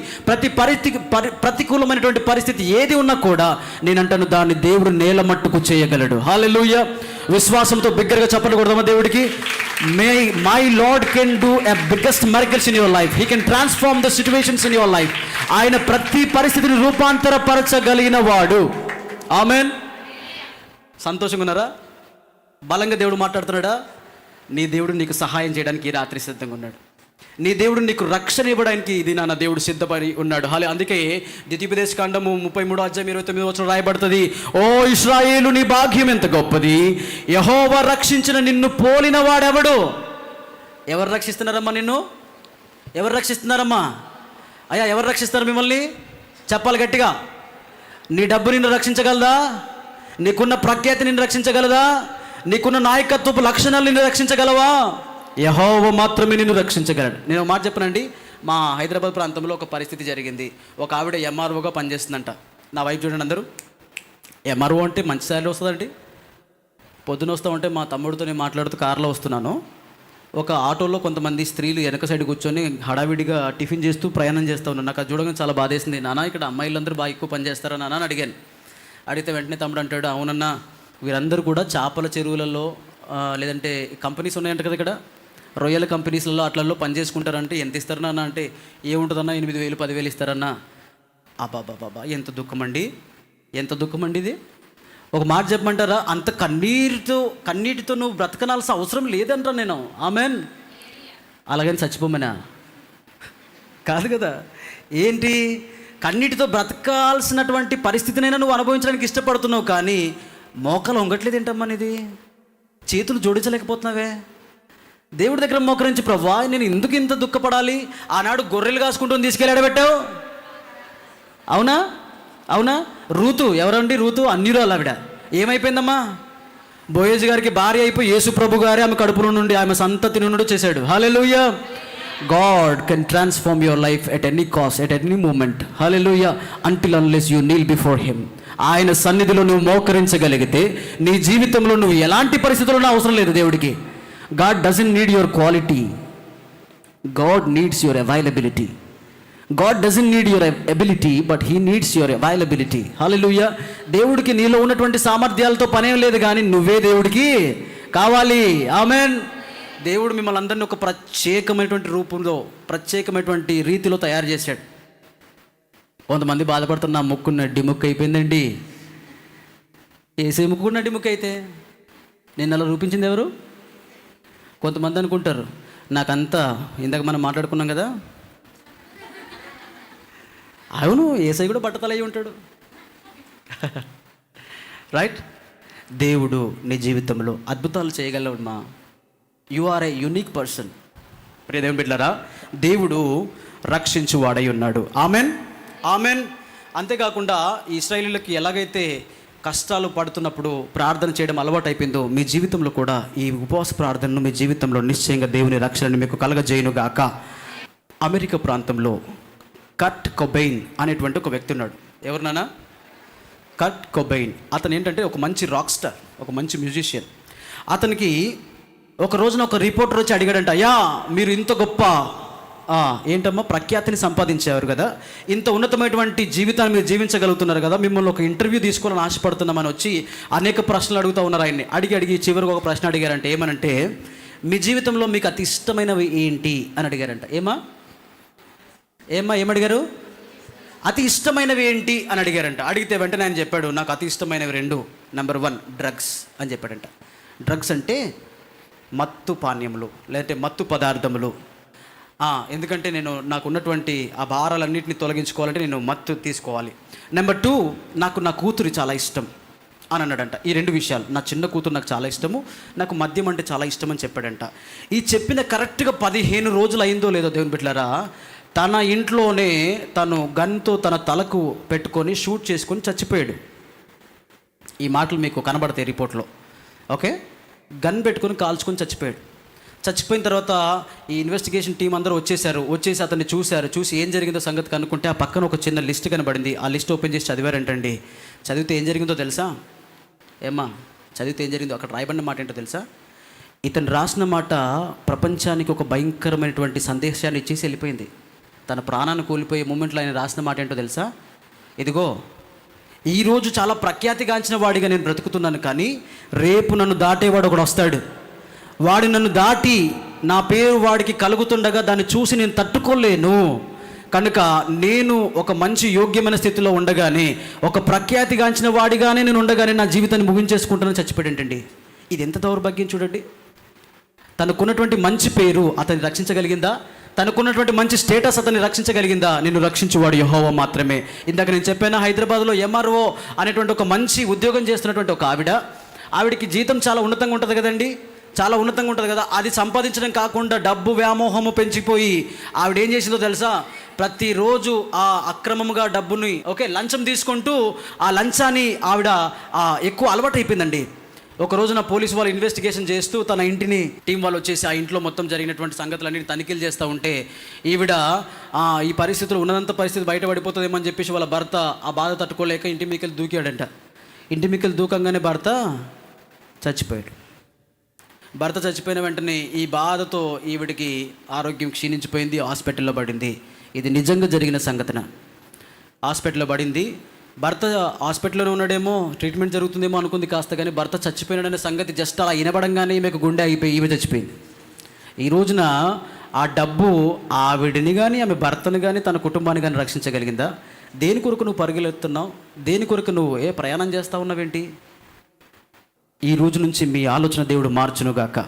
ప్రతికూలమైనటువంటి పరిస్థితి ఏది ఉన్నా కూడా నేనంటాను దాన్ని దేవుడు నేల మట్టుకు చేయగలడు. హల్లెలూయా. విశ్వాసంతో బిగ్గరగా చప్పట్లు కొడదామా దేవుడికి? My lord can do a biggest miracles in your life. He can transform the situations in your life. ఆయన ప్రతి పరిస్థితిని రూపాంతరపరచగలిగిన వాడు. ఆమెన్. సంతోషంగా ఉన్నారా? బలంగా దేవుడు మాట్లాడుతున్నాడా? నీ దేవుడు నీకు సహాయం చేయడానికి ఈ రాత్రి సిద్ధంగా ఉన్నాడు. నీ దేవుడు నీకు రక్షణ ఇవ్వడానికి ఇది నా దేవుడు సిద్ధపడి ఉన్నాడు. అందుకే ద్వితీయోపదేశ కాండము 33వ అధ్యాయం 29వ వచనం రాయబడుతుంది, ఓ ఇశ్రాయేలు నీ భాగ్యం ఎంత గొప్పది, యెహోవా రక్షించిన నిన్ను పోలిన వాడెవడు. ఎవరు రక్షిస్తున్నారమ్మా నిన్ను? ఎవరు రక్షిస్తున్నారమ్మా? అయ్యా ఎవరు రక్షిస్తారు మిమ్మల్ని? చెప్పాలి గట్టిగా. నీ డబ్బు నిన్ను రక్షించగలదా? నీకున్న ప్రఖ్యాతి నిన్ను రక్షించగలదా? నీకున్న నాయకత్వపు లక్షణాలు నిన్ను రక్షించగలవా? యెహోవా మాత్రమే నిన్ను రక్షించగలడు. నేను మాట చెప్పనండి, మా హైదరాబాద్ ప్రాంతంలో ఒక పరిస్థితి జరిగింది. ఒక ఆవిడ ఎంఆర్ఓగా పనిచేస్తుందంట. నా వైపు చూడండి అందరూ. ఎంఆర్ఓ అంటే మంచి శాలరీ వస్తుందండి. పొద్దున వస్తామంటే మా తమ్ముడితో నేను మాట్లాడుతూ కారులో వస్తున్నాను. ఒక ఆటోలో కొంతమంది స్త్రీలు వెనక సైడ్ కూర్చొని హడావిడిగా టిఫిన్ చేస్తూ ప్రయాణం చేస్తూ ఉన్నాను. నాకు అది చూడగానే చాలా బాధేసింది. నాన్న ఇక్కడ అమ్మాయిలందరూ బాగా ఎక్కువ పని చేస్తారా నాన్న అని అడిగాను. అడిగితే వెంటనే తమ్ముడు అంటాడు, అవునన్నా వీరందరూ కూడా చేపల చెరువులలో లేదంటే కంపెనీస్ ఉన్నాయంట కదా ఇక్కడ, రొయ్యల కంపెనీస్లలో అట్లలో పని చేసుకుంటారంటే ఎంత ఇస్తారు నాన్న అంటే, ఏముంటుందన్నా 8,000 10,000 ఇస్తారన్నా. అబ్బాబాబా ఎంత దుఃఖం అండి, ఎంత దుఃఖం అండి ఇది. ఒక మాట చెప్పమంటారా, అంత కన్నీటితో నువ్వు బ్రతకనాల్సిన అవసరం లేదంటా నేను. ఆమెన్. అలాగని చచ్చిపోమనా? కాదు కదా. ఏంటి, కన్నీటితో బ్రతకాల్సినటువంటి పరిస్థితినైనా నువ్వు అనుభవించడానికి ఇష్టపడుతున్నావు, కానీ మోకాలు వంగట్లేదు ఏంటమ్మా నీది? చేతులు జోడించలేకపోతున్నావే. దేవుడి దగ్గర మోకరించి, ప్రభువా నేను ఎందుకు ఇంత దుఃఖపడాలి? ఆనాడు గొర్రెలు కాసుకుంటూ తీసుకెళ్ళి పెట్టావు. అవునా? అవునా? రూతు ఎవరండి? రూతు అన్యురాలు ఆవిడ. ఏమైపోయిందమ్మా? బోయేజు గారికి భార్య అయిపోయి యేసు ప్రభు గారే ఆమె కడుపులో నుండి, ఆమె సంతతి నుండి చేశాడు. హల్లెలూయా. God can transform your life at any cost, at any moment. Hallelujah. Until unless you kneel before him. ఆయన సన్నిధిలో నువ్వు మోకరించగలిగితే నీ జీవితంలో నువ్వు ఎలాంటి పరిస్థితుల్లో అవసరం లేదు దేవుడికి. God doesn't need your quality. God needs your availability. God doesn't need your ability, but he needs your availability. Hallelujah. దేవుడికి నీలో ఉన్నటువంటి సామర్థ్యాలతో పనేం లేదు, కానీ నువ్వే దేవుడికి కావాలి. ఆమెన్. దేవుడు మిమ్మల్ని అందరినీ ఒక ప్రత్యేకమైనటువంటి రూపంలో, ప్రత్యేకమైనటువంటి రీతిలో తయారు చేశాడు. కొంతమంది బాధపడుతున్న, నా ముక్కు నడ్డి ముక్కు అయిపోయిందండి. ఏసే ముక్కు నడ్డి ముక్కు అయితే నేను అలా రూపించింది ఎవరు? కొంతమంది అనుకుంటారు నాకంతా, ఇందాక మనం మాట్లాడుకున్నాం కదా, అవును ఏసై కూడా బట్టతలయ్యి ఉంటాడు. రైట్. దేవుడు నీ జీవితంలో అద్భుతాలు చేయగలడు మా. You are a unique person. ప్రియ దేవుని బిడ్డలారా, దేవుడు రక్షించువాడై ఉన్నాడు. ఆమెన్, ఆమెన్. అంతేకాకుండా ఇశ్రాయేలీయులకి ఎలాగైతే కష్టాలు పడుతున్నప్పుడు ప్రార్థన చేయడం అలవాటు అయిపోయిందో, మీ జీవితంలో కూడా ఈ ఉపవాస ప్రార్థనను మీ జీవితంలో నిశ్చయంగా దేవుని రక్షణను మీకు కలగజేయునుగాక. అమెరికా ప్రాంతంలో కర్ట్ కొబెయిన్ అనేటువంటి ఒక వ్యక్తి ఉన్నాడు. ఎవరినానా? కర్ట్ కొబెయిన్. అతను ఏంటంటే ఒక మంచి రాక్ స్టార్, ఒక మంచి మ్యూజిషియన్. అతనికి ఒక రోజున ఒక రిపోర్టర్ వచ్చి అడిగాడంట, అయ్యా మీరు ఇంత గొప్ప ఏంటమ్మా ప్రఖ్యాతిని సంపాదించేవారు కదా, ఇంత ఉన్నతమైనటువంటి జీవితాన్ని మీరు జీవించగలుగుతున్నారు కదా, మిమ్మల్ని ఒక ఇంటర్వ్యూ తీసుకోవాలని ఆశపడుతున్నామని వచ్చి అనేక ప్రశ్నలు అడుగుతూ ఉన్నారు ఆయన్ని. అడిగి చివరికి ఒక ప్రశ్న అడిగారంటే, ఏమనంటే మీ జీవితంలో మీకు అతి ఇష్టమైనవి ఏంటి అని అడిగారంట. ఏమడిగారు? అతి ఇష్టమైనవి ఏంటి అని అడిగారంట. అడిగితే వెంటనే ఆయన చెప్పాడు, నాకు అతి ఇష్టమైనవి 2. నెంబర్ 1 డ్రగ్స్ అని చెప్పాడంట. డ్రగ్స్ అంటే మత్తు పానీయములు, లేదంటే మత్తు పదార్థములు. ఎందుకంటే నాకు ఉన్నటువంటి ఆ భారాలన్నింటినీ తొలగించుకోవాలంటే నేను మత్తు తీసుకోవాలి. నెంబర్ 2, నాకు నా కూతురు చాలా ఇష్టం అని అన్నాడంట. ఈ 2 విషయాలు, నా చిన్న కూతురు నాకు చాలా ఇష్టము, నాకు మద్యం అంటే చాలా ఇష్టం అని చెప్పాడంట. ఈ చెప్పిన కరెక్ట్గా 15 రోజులు అయిందో లేదో దేవుని బిడ్డలారా, తన ఇంట్లోనే తను గన్తో తన తలకు పెట్టుకొని షూట్ చేసుకొని చచ్చిపోయాడు. ఈ మాటలు మీకు కనబడతాయి రిపోర్ట్లో. ఓకే, గన్ పెట్టుకొని కాల్చుకొని చచ్చిపోయాడు. చచ్చిపోయిన తర్వాత ఈ ఇన్వెస్టిగేషన్ టీం అందరూ వచ్చేసి అతన్ని చూసి ఏం జరిగిందో సంగతి కనుక్కుంటే ఆ పక్కన ఒక చిన్న లిస్ట్ కనబడింది. ఆ లిస్ట్ ఓపెన్ చేసి చదివారంటండి. చదివితే ఏం జరిగిందో తెలుసా? చదివితే ఏం జరిగిందో అక్కడ రాయబడిన మాట ఏంటో తెలుసా? ఇతను రాసిన మాట ప్రపంచానికి ఒక భయంకరమైనటువంటి సందేశాన్ని ఇచ్చేసి వెళ్ళిపోయింది. తన ప్రాణాన్ని కోల్పోయే మూమెంట్లో ఆయన రాసిన మాట ఏంటో తెలుసా? ఇదిగో, ఈరోజు చాలా ప్రఖ్యాతిగాంచిన వాడిగా నేను బ్రతుకుతున్నాను, కానీ రేపు నన్ను దాటేవాడు ఒకడు వస్తాడు. వాడు నన్ను దాటి నా పేరు వాడికి కలుగుతుండగా దాన్ని చూసి నేను తట్టుకోలేను. కనుక నేను ఒక మంచి యోగ్యమైన స్థితిలో ఉండగానే, ఒక ప్రఖ్యాతిగాంచిన వాడిగానే నేను ఉండగానే నా జీవితాన్ని ముగించేసుకుంటానని చచ్చిపోయాడంటండి. ఇది ఎంత దౌర్భాగ్యం చూడండి. తనకున్నటువంటి మంచి పేరు అతన్ని రక్షించగలిగిందా? తనకున్నటువంటి మంచి స్టేటస్ అతన్ని రక్షించగలిగిందా? నిన్ను రక్షించువాడు యెహోవా మాత్రమే. ఇందాక నేను చెప్పాను, హైదరాబాద్లో MRO అనేటువంటి ఒక మంచి ఉద్యోగం చేస్తున్నటువంటి ఒక ఆవిడకి జీతం చాలా ఉన్నతంగా ఉంటుంది కదండి, చాలా ఉన్నతంగా ఉంటుంది కదా. అది సంపాదించడం కాకుండా డబ్బు వ్యామోహము పెంచిపోయి ఆవిడ ఏం చేసిందో తెలుసా? ప్రతిరోజు ఆ అక్రమంగా డబ్బుని లంచం తీసుకుంటూ ఆ లంచాన్ని ఆవిడ ఎక్కువ అలవాటు అయిపోయిందండి. ఒక రోజున పోలీసు వాళ్ళు ఇన్వెస్టిగేషన్ చేస్తూ తన ఇంటిని టీం వాళ్ళు వచ్చేసి ఆ ఇంట్లో మొత్తం జరిగినటువంటి సంగతులన్నీ తనిఖీలు చేస్తూ ఉంటే ఈవిడ ఈ పరిస్థితులు ఉన్నదంత పరిస్థితి బయటపడిపోతుందేమో అని చెప్పేసి వాళ్ళ భర్త ఆ బాధ తట్టుకోలేక ఇంటి మీకెళ్ళి దూకాడంట. ఇంటి మీకెళ్ళి దూకంగానే భర్త చచ్చిపోయాడు. భర్త చచ్చిపోయిన వెంటనే ఈ బాధతో ఈవిడికి ఆరోగ్యం క్షీణించిపోయింది, హాస్పిటల్లో పడింది. ఇది నిజంగా జరిగిన సంఘటన. హాస్పిటల్లో పడింది. భర్త హాస్పిటల్లోనే ఉన్నాడేమో, ట్రీట్మెంట్ జరుగుతుందేమో అనుకుంది కాస్త, కానీ భర్త చచ్చిపోయినాడనే సంగతి జస్ట్ అలా వినబడంగానే ఈమెకు గుండె అయిపోయి ఈమె చచ్చిపోయింది. ఈ రోజున ఆ డబ్బు ఆవిడిని కానీ ఆమె భర్తను కానీ తన కుటుంబాన్ని కానీ రక్షించగలిగిందా? దేని కొరకు నువ్వు పరుగులెత్తున్నావు? దేని కొరకు నువ్వు ప్రయాణం చేస్తూ ఉన్నావేంటి? ఈ రోజు నుంచి మీ ఆలోచన దేవుడు మార్చునుగాక.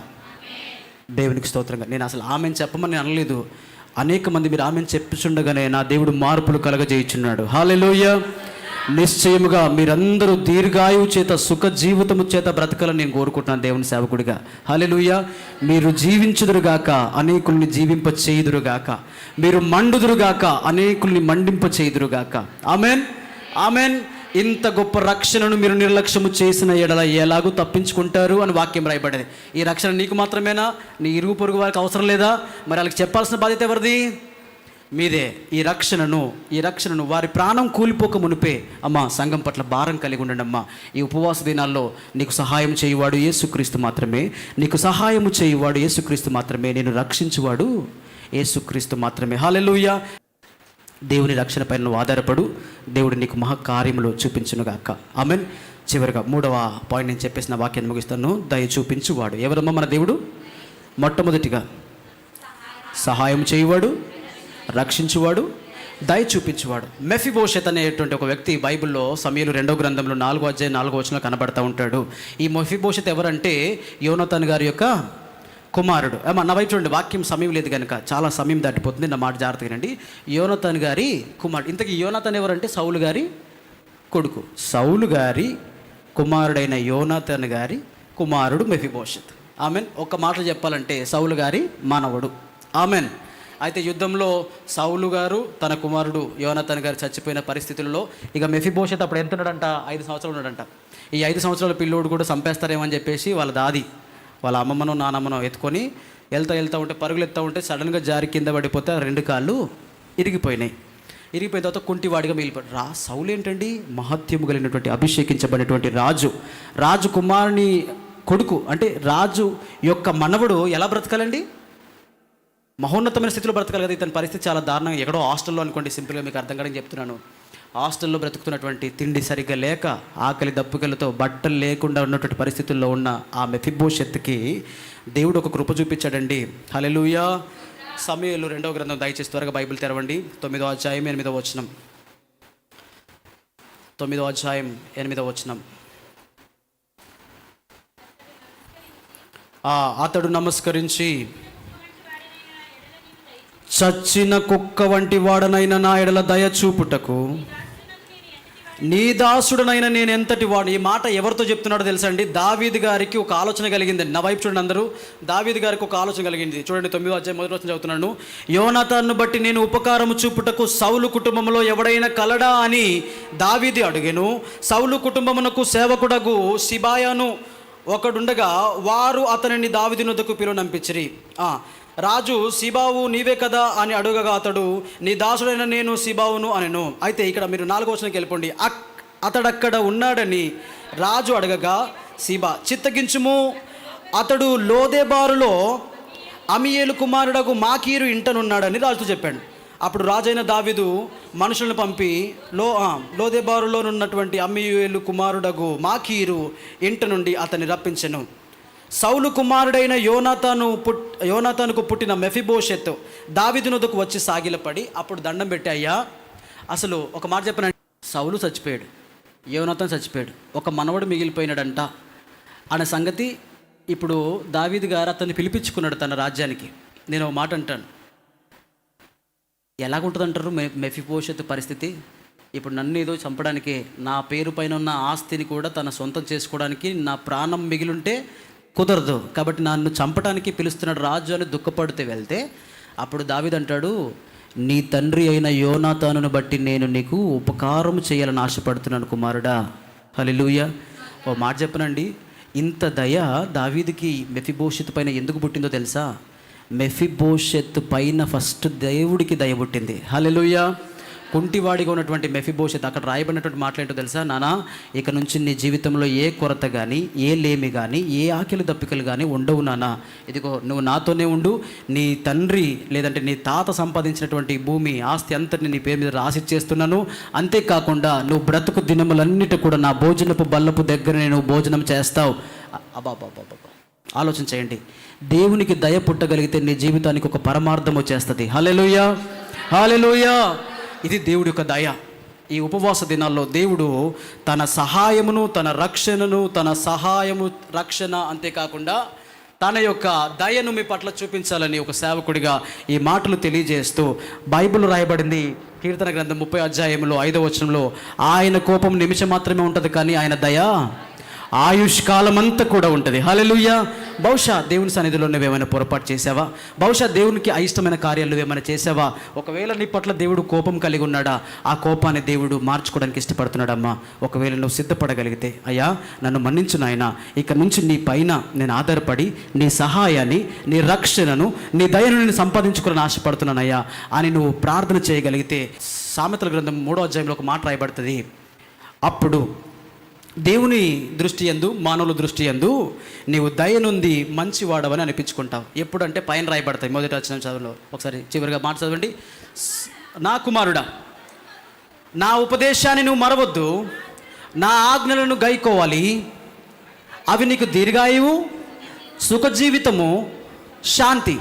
దేవునికి స్తోత్రంగా. నేను అసలు ఆమెను చెప్పమని అనలేదు. అనేక మంది మీరు ఆమెను చెప్పుచుండగానే నా దేవుడు మార్పులు కలగజేయుచున్నాడు. హల్లెలూయా. నిశ్చయముగా మీరందరూ దీర్ఘాయువు చేత సుఖ జీవితము చేత బ్రతకాలని నేను కోరుకుంటున్నాను దేవుని సేవకుడిగా. హల్లెలూయా. మీరు జీవించుదురుగాక, అనేకుల్ని జీవింప చేయుదురుగాక. మీరు మండుదురుగాక, అనేకుల్ని మండింప చేయుదురుగాక. Amen, amen. ఇంత గొప్ప రక్షణను మీరు నిర్లక్ష్యము చేసిన ఎడల ఎలాగూ తప్పించుకుంటారు అని వాక్యం రాయబడింది. ఈ రక్షణ నీకు మాత్రమేనా? నీ ఇరుగు పొరుగు వారికి అవసరం లేదా? మరి వాళ్ళకి చెప్పాల్సిన బాధ్యత ఎవరిది? మీదే. ఈ రక్షణను వారి ప్రాణం కూలిపోక మునిపే అమ్మా సంఘం పట్ల భారం కలిగి ఉండండి అమ్మా. ఈ ఉపవాస దినాల్లో నీకు సహాయం చేయువాడు యేసుక్రీస్తు మాత్రమే. నీకు సహాయము చేయువాడు యేసుక్రీస్తు మాత్రమే. నేను రక్షించువాడు యేసుక్రీస్తు మాత్రమే. హల్లెలూయా. దేవుని రక్షణ పైన నువ్వు ఆధారపడు. దేవుడు నీకు మహాకార్యములు చూపించునుగాక. ఆమెన్. చివరిగా 3వ పాయింట్ నేను చెప్పేసిన వాక్యాన్ని ముగిస్తాను. దయ చూపించువాడు. ఎవరమ్మా మన దేవుడు? మొట్టమొదటిగా సహాయం చేయువాడు, రక్షించువాడు, దయ చూపించువాడు. మెఫీబోషెత్ అనేటువంటి ఒక వ్యక్తి బైబిల్లో సమూయేలు 2వ గ్రంథంలో 4వ అధ్యాయం 4వ వచనంలో కనబడతా ఉంటాడు. ఈ మెఫీబోషెత్ ఎవరంటే యోనాతాను గారి యొక్క కుమారుడు. నా వైపు చూడండి, వాక్యం సమయం లేదు కనుక చాలా సమయం దాటిపోతుంది, నా మాట జాగ్రత్తగా వినండి. యోనాతాను గారి కుమారుడు. ఇంతకీ యోనాతాను ఎవరంటే సౌలు గారి కొడుకు. సౌలు గారి కుమారుడైన యోనాతాను గారి కుమారుడు మెఫీబోషెత్. ఆమెన్. ఒక్క మాటలు చెప్పాలంటే సౌలు గారి మానవుడు. ఆమెన్. అయితే యుద్ధంలో సౌలు గారు తన కుమారుడు యోనాతాన్ గారు చచ్చిపోయిన పరిస్థితుల్లో ఇక మెఫీబోషెత్ అప్పుడు ఎంత ఉన్నాడంట, 5 సంవత్సరాలు ఉన్నాడంట. ఈ 5 సంవత్సరాల పిల్లోడు కూడా చంపేస్తారేమని చెప్పేసి వాళ్ళ దాది వాళ్ళ అమ్మమ్మనో నానమ్మనో ఎత్తుకొని వెళ్తా ఉంటే పరుగులు ఎత్తా ఉంటే సడన్గా జారి కింద పడిపోతే 2 కాళ్ళు ఇరిగిపోయినాయి. ఇరిగిపోయిన తర్వాత కుంటివాడిగా మిగిలిపోయాడు. సౌలు ఏంటండి, మహత్యము కలిగినటువంటి అభిషేకించబడినటువంటి రాజు కుమారుని కొడుకు, అంటే రాజు యొక్క మనవడు ఎలా బ్రతకాలండి, మహోన్నతమైన స్థితిలో బ్రతకాలి కదా. ఇతని పరిస్థితి చాలా దారుణంగా, ఎక్కడో హాస్టల్లో అనుకోండి, సింపుల్గా మీకు అర్థం కాదని చెప్తున్నాను. హాస్టల్లో బ్రతుకుతున్నటువంటి, తిండి సరిగ్గా లేక ఆకలి దప్పుకలతో బట్టలు లేకుండా ఉన్నటువంటి పరిస్థితుల్లో ఉన్న ఆ మెఫీబోషెత్కి దేవుడు ఒక కృప చూపించాడండి. హల్లెలూయా. సమూయేలు 2వ గ్రంథం దయచేసి త్వరగా బైబిల్ తెరవండి. 9వ అధ్యాయం 8వ వచనం. 9వ అధ్యాయం 8వ వచనం. అతడు నమస్కరించి, చచ్చిన కుక్క వంటి వాడనైనా నా ఎడల దయ చూపుటకు నీ దాసుడనైనా నేను ఎంతటి వాడు. ఈ మాట ఎవరితో చెప్తున్నాడో తెలుసా అండి? దావీదు గారికి ఒక ఆలోచన కలిగిందండి. నా వైపు చూడండి అందరూ. దావీదు గారికి ఒక ఆలోచన కలిగింది. చూడండి 9వ అధ్యాయం 1వ వచనం చదువుతున్నాను. యోనాతాన్ను బట్టి నేను ఉపకారము చూపుటకు సౌలు కుటుంబంలో ఎవడైనా కలడా అని దావీదు అడిగెను. సౌలు కుటుంబమునకు సేవకుడగు సిబాయాను ఒకడుండగా వారు అతనిని దావీదు నొద్దకు పిలువనంపించిరి. రాజు, సిబావు నీవే కదా అని అడుగగా అతడు, నీ దాసుడైన నేను సిబావును అనెను. అయితే ఇక్కడ మీరు 4వ వచనంకి వెళ్ళిపోండి. అతడక్కడ ఉన్నాడని రాజు అడగగా సిబా, చిత్తగించుము, అతడు లోదెబారులో అమీయేలు కుమారుడగు మాకీరు ఇంటనున్నాడని రాజుతో చెప్పాడు. అప్పుడు రాజైన దావీదు మనుషులను పంపి లోదెబారులోనున్నటువంటి అమీయేలు కుమారుడగు మాకీరు ఇంట నుండి అతన్ని రప్పించెను. సౌలు కుమారుడైన యోనాతానుకు పుట్టిన మెఫీబోషెత్ దావీదు నొద్దకు వచ్చి సాగిలపడి అప్పుడు దండం పెట్టి, అయ్యా, అసలు ఒక మాట చెప్పిన, సౌలు చచ్చిపోయాడు, యోనాతాను చచ్చిపోయాడు, ఒక మనవడు మిగిలిపోయినాడంట అనే సంగతి ఇప్పుడు దావీదు గారు అతన్ని పిలిపించుకున్నాడు తన రాజ్యానికి. నేను ఒక మాట అంటాను, ఎలాగుంటుందంటారు మెఫీబోషెత్ పరిస్థితి? ఇప్పుడు నన్ను ఏదో చంపడానికి, నా పేరు పైన ఉన్న ఆస్తిని కూడా తన సొంతం చేసుకోవడానికి నా ప్రాణం మిగిలింటే కుదరదు, కాబట్టి నన్ను చంపడానికి పిలుస్తున్నాడు రాజు అని దుఃఖపడితే వెళ్తే, అప్పుడు దావీదు అంటాడు, నీ తండ్రి అయిన యోనాతానును బట్టి నేను నీకు ఉపకారం చేయాలని ఆశపడుతున్నాను కుమారుడా. హల్లెలూయా. ఓ మాట చెప్పనండి, ఇంత దయ దావీదుకి మెఫీబోషెత్ పైన ఎందుకు పుట్టిందో తెలుసా? మెఫీబోషెత్ పైన ఫస్ట్ దేవుడికి దయ పుట్టింది. హల్లెలూయా. కుంటివాడిగా ఉన్నటువంటి మెఫీబోషెత్, అక్కడ రాయబడినటువంటి మాటలేంటో తెలుసా? నానా, ఇక నుంచి నీ జీవితంలో ఏ కొరత కానీ, ఏ లేమి కానీ, ఏ ఆకలి దప్పికలు కానీ ఉండవు నానా. ఇదిగో నువ్వు నాతోనే ఉండు, నీ తండ్రి లేదంటే నీ తాత సంపాదించినటువంటి భూమి ఆస్తి అంతటిని నీ పేరు మీద రాసిచ్చేస్తున్నాను. అంతేకాకుండా నువ్వు బ్రతుకు దినములన్నిటి కూడా నా భోజనపు బల్లపు దగ్గర నువ్వు భోజనం చేస్తావు. అబాబాబాబా, ఆలోచన చేయండి. దేవునికి దయ పుట్టగలిగితే నీ జీవితానికి ఒక పరమార్థం వచ్చేస్తుంది. హల్లెలూయా, హల్లెలూయా. ఇది దేవుడి యొక్క దయ. ఈ ఉపవాస దినాల్లో దేవుడు తన సహాయమును, తన రక్షణను, రక్షణ అంతేకాకుండా తన యొక్క దయను మీ పట్ల చూపించాలని ఒక సేవకుడిగా ఈ మాటలు తెలియజేస్తూ, బైబిల్ రాయబడింది కీర్తన గ్రంథం 30వ అధ్యాయంలో 5వ వచనంలో, ఆయన కోపం నిమిషం మాత్రమే ఉంటుంది, కానీ ఆయన దయ ఆయుష్కాలం అంతా కూడా ఉంటుంది. హల్లెలూయా. బహుశా దేవుని సన్నిధిలో నువ్వేమైనా పొరపాటు చేసావా? బహుశా దేవునికి అయిష్టమైన కార్యాలు నువ్వేమైనా చేసావా? ఒకవేళ నీ పట్ల దేవుడు కోపం కలిగి ఉన్నాడా? ఆ కోపాన్ని దేవుడు మార్చుకోవడానికి ఇష్టపడుతున్నాడమ్మా. ఒకవేళ నువ్వు సిద్ధపడగలిగితే, అయ్యా నన్ను మన్నించు నాయనా, ఇక నుంచి నీ పైన నేను ఆధారపడి నీ సహాయాన్ని, నీ రక్షణను, నీ దయను నేను సంపాదించుకోవాలని ఆశపడుతున్నానయ్యా అని నువ్వు ప్రార్థన చేయగలిగితే, సామెతల గ్రంథం 3వ అధ్యాయంలో ఒక మాట రాయబడుతుంది, అప్పుడు దేవుని దృష్టి యందు, మానవుల దృష్టి యందు నీవు దయనుంది మంచివాడవని అనిపించుకుంటావు. ఎప్పుడంటే పైన రాయబడతాయి. మొదటి వచ్చిన చదువులో ఒకసారి చివరిగా మాట చదవండి. నా కుమారుడా, నా ఉపదేశాన్ని నువ్వు మరవద్దు, నా ఆజ్ఞలను గైకోవాలి, అవి నీకు దీర్ఘాయువు, సుఖజీవితము, శాంతి.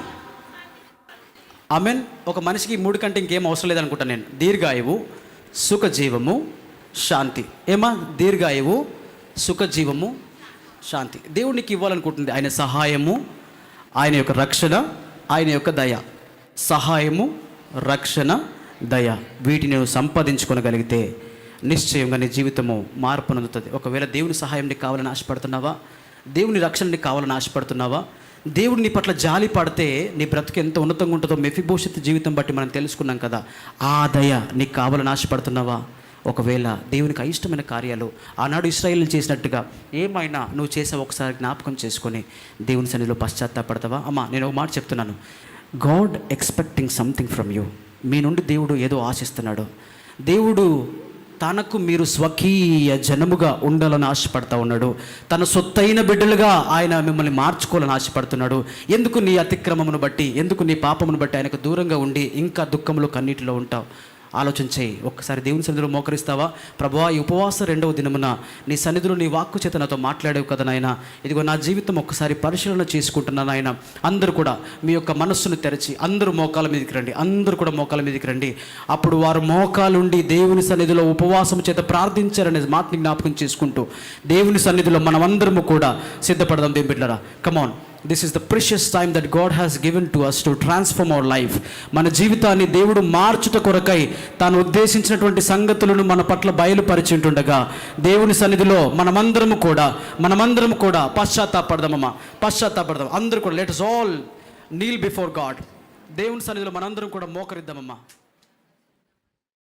ఆమెన్. ఒక మనిషికి 3 కంటే ఇంకేం అవసరం లేదనుకుంటాను నేను. దీర్ఘాయువు, సుఖజీవము, శాంతి. ఏమా? దీర్ఘాయువు, సుఖజీవము, శాంతి. దేవునికి ఇవ్వాలనుకుంటుంది ఆయన సహాయము, ఆయన యొక్క రక్షణ, ఆయన యొక్క దయ. సహాయము, రక్షణ, దయ, వీటిని నువ్వు సంపాదించుకోగలిగితే నిశ్చయంగా నీ జీవితము మార్పు నొందుతుంది. ఒకవేళ దేవుని సహాయం నీకు కావాలని ఆశపడుతున్నావా? దేవుని రక్షణ నీకు కావాలని ఆశపడుతున్నావా? దేవుడు నీ పట్ల జాలి పడితే నీ బ్రతుకు ఎంత ఉన్నతంగా ఉంటుందో మెఫీబోషెత్ జీవితం బట్టి మనం తెలుసుకున్నాం కదా. ఆ దయ నీకు కావాలని ఆశపడుతున్నావా? ఒకవేళ దేవునికి అయిష్టమైన కార్యాలు ఆనాడు ఇశ్రాయేలు చేసినట్టుగా ఏమైనా నువ్వు చేసావు, ఒకసారి జ్ఞాపకం చేసుకొని దేవుని సన్నిధిలో పశ్చాత్తాపడతావా? అమ్మా, నేను ఒక మాట చెప్తున్నాను. God expecting something from you. మీ నుండి దేవుడు ఏదో ఆశిస్తున్నాడు. దేవుడు తనకు మీరు స్వకీయ జనముగా ఉండాలని ఆశపడతా ఉన్నాడు. తన సొత్తైన బిడ్డలుగా ఆయన మిమ్మల్ని మార్చుకోవాలని ఆశపడుతున్నాడు. ఎందుకు నీ అతిక్రమమును బట్టి, ఎందుకు నీ పాపమును బట్టి ఆయనకు దూరంగా ఉండి ఇంకా దుఃఖంలో కన్నీటిలో ఉంటావు? ఆలోచించేయి. ఒక్కసారి దేవుని సన్నిధిలో మోకరిస్తావా? ప్రభువా, ఈ ఉపవాస 2వ దినమున నీ సన్నిధిలో నీ వాక్కు చేత నాతో మాట్లాడేవు కదా నాయన. ఇదిగో నా జీవితం ఒక్కసారి పరిశీలన చేసుకుంటున్నాను ఆయన. అందరూ కూడా మీ యొక్క మనస్సును తెరచి అందరూ మోకాల మీదకి రండి. అందరూ కూడా మోకాల మీదకి రండి. అప్పుడు వారు మోకాలుండి దేవుని సన్నిధిలో ఉపవాసం చేత ప్రార్థించారనే మాటని జ్ఞాపకం చేసుకుంటూ దేవుని సన్నిధిలో మనమందరము కూడా సిద్ధపడదాం. దేవుని బిడ్డలారా, కమాన్. This is the precious time that God has given to us to transform our life. మన జీవితాన్ని దేవుడు మార్చుట కొరకై తాను ఉద్దేశించినటువంటి సంగతులను మన పట్ల బయలుపరిచింటుండగా దేవుని సన్నిధిలో మనమందరము కూడా పశ్చాత్తాపడదామమ్మా. పశ్చాత్తాపడదాం. అందరూ కూడా let us all kneel before God. దేవుని సన్నిధిలో మనందరం కూడా మోకరిద్దామమ్మా.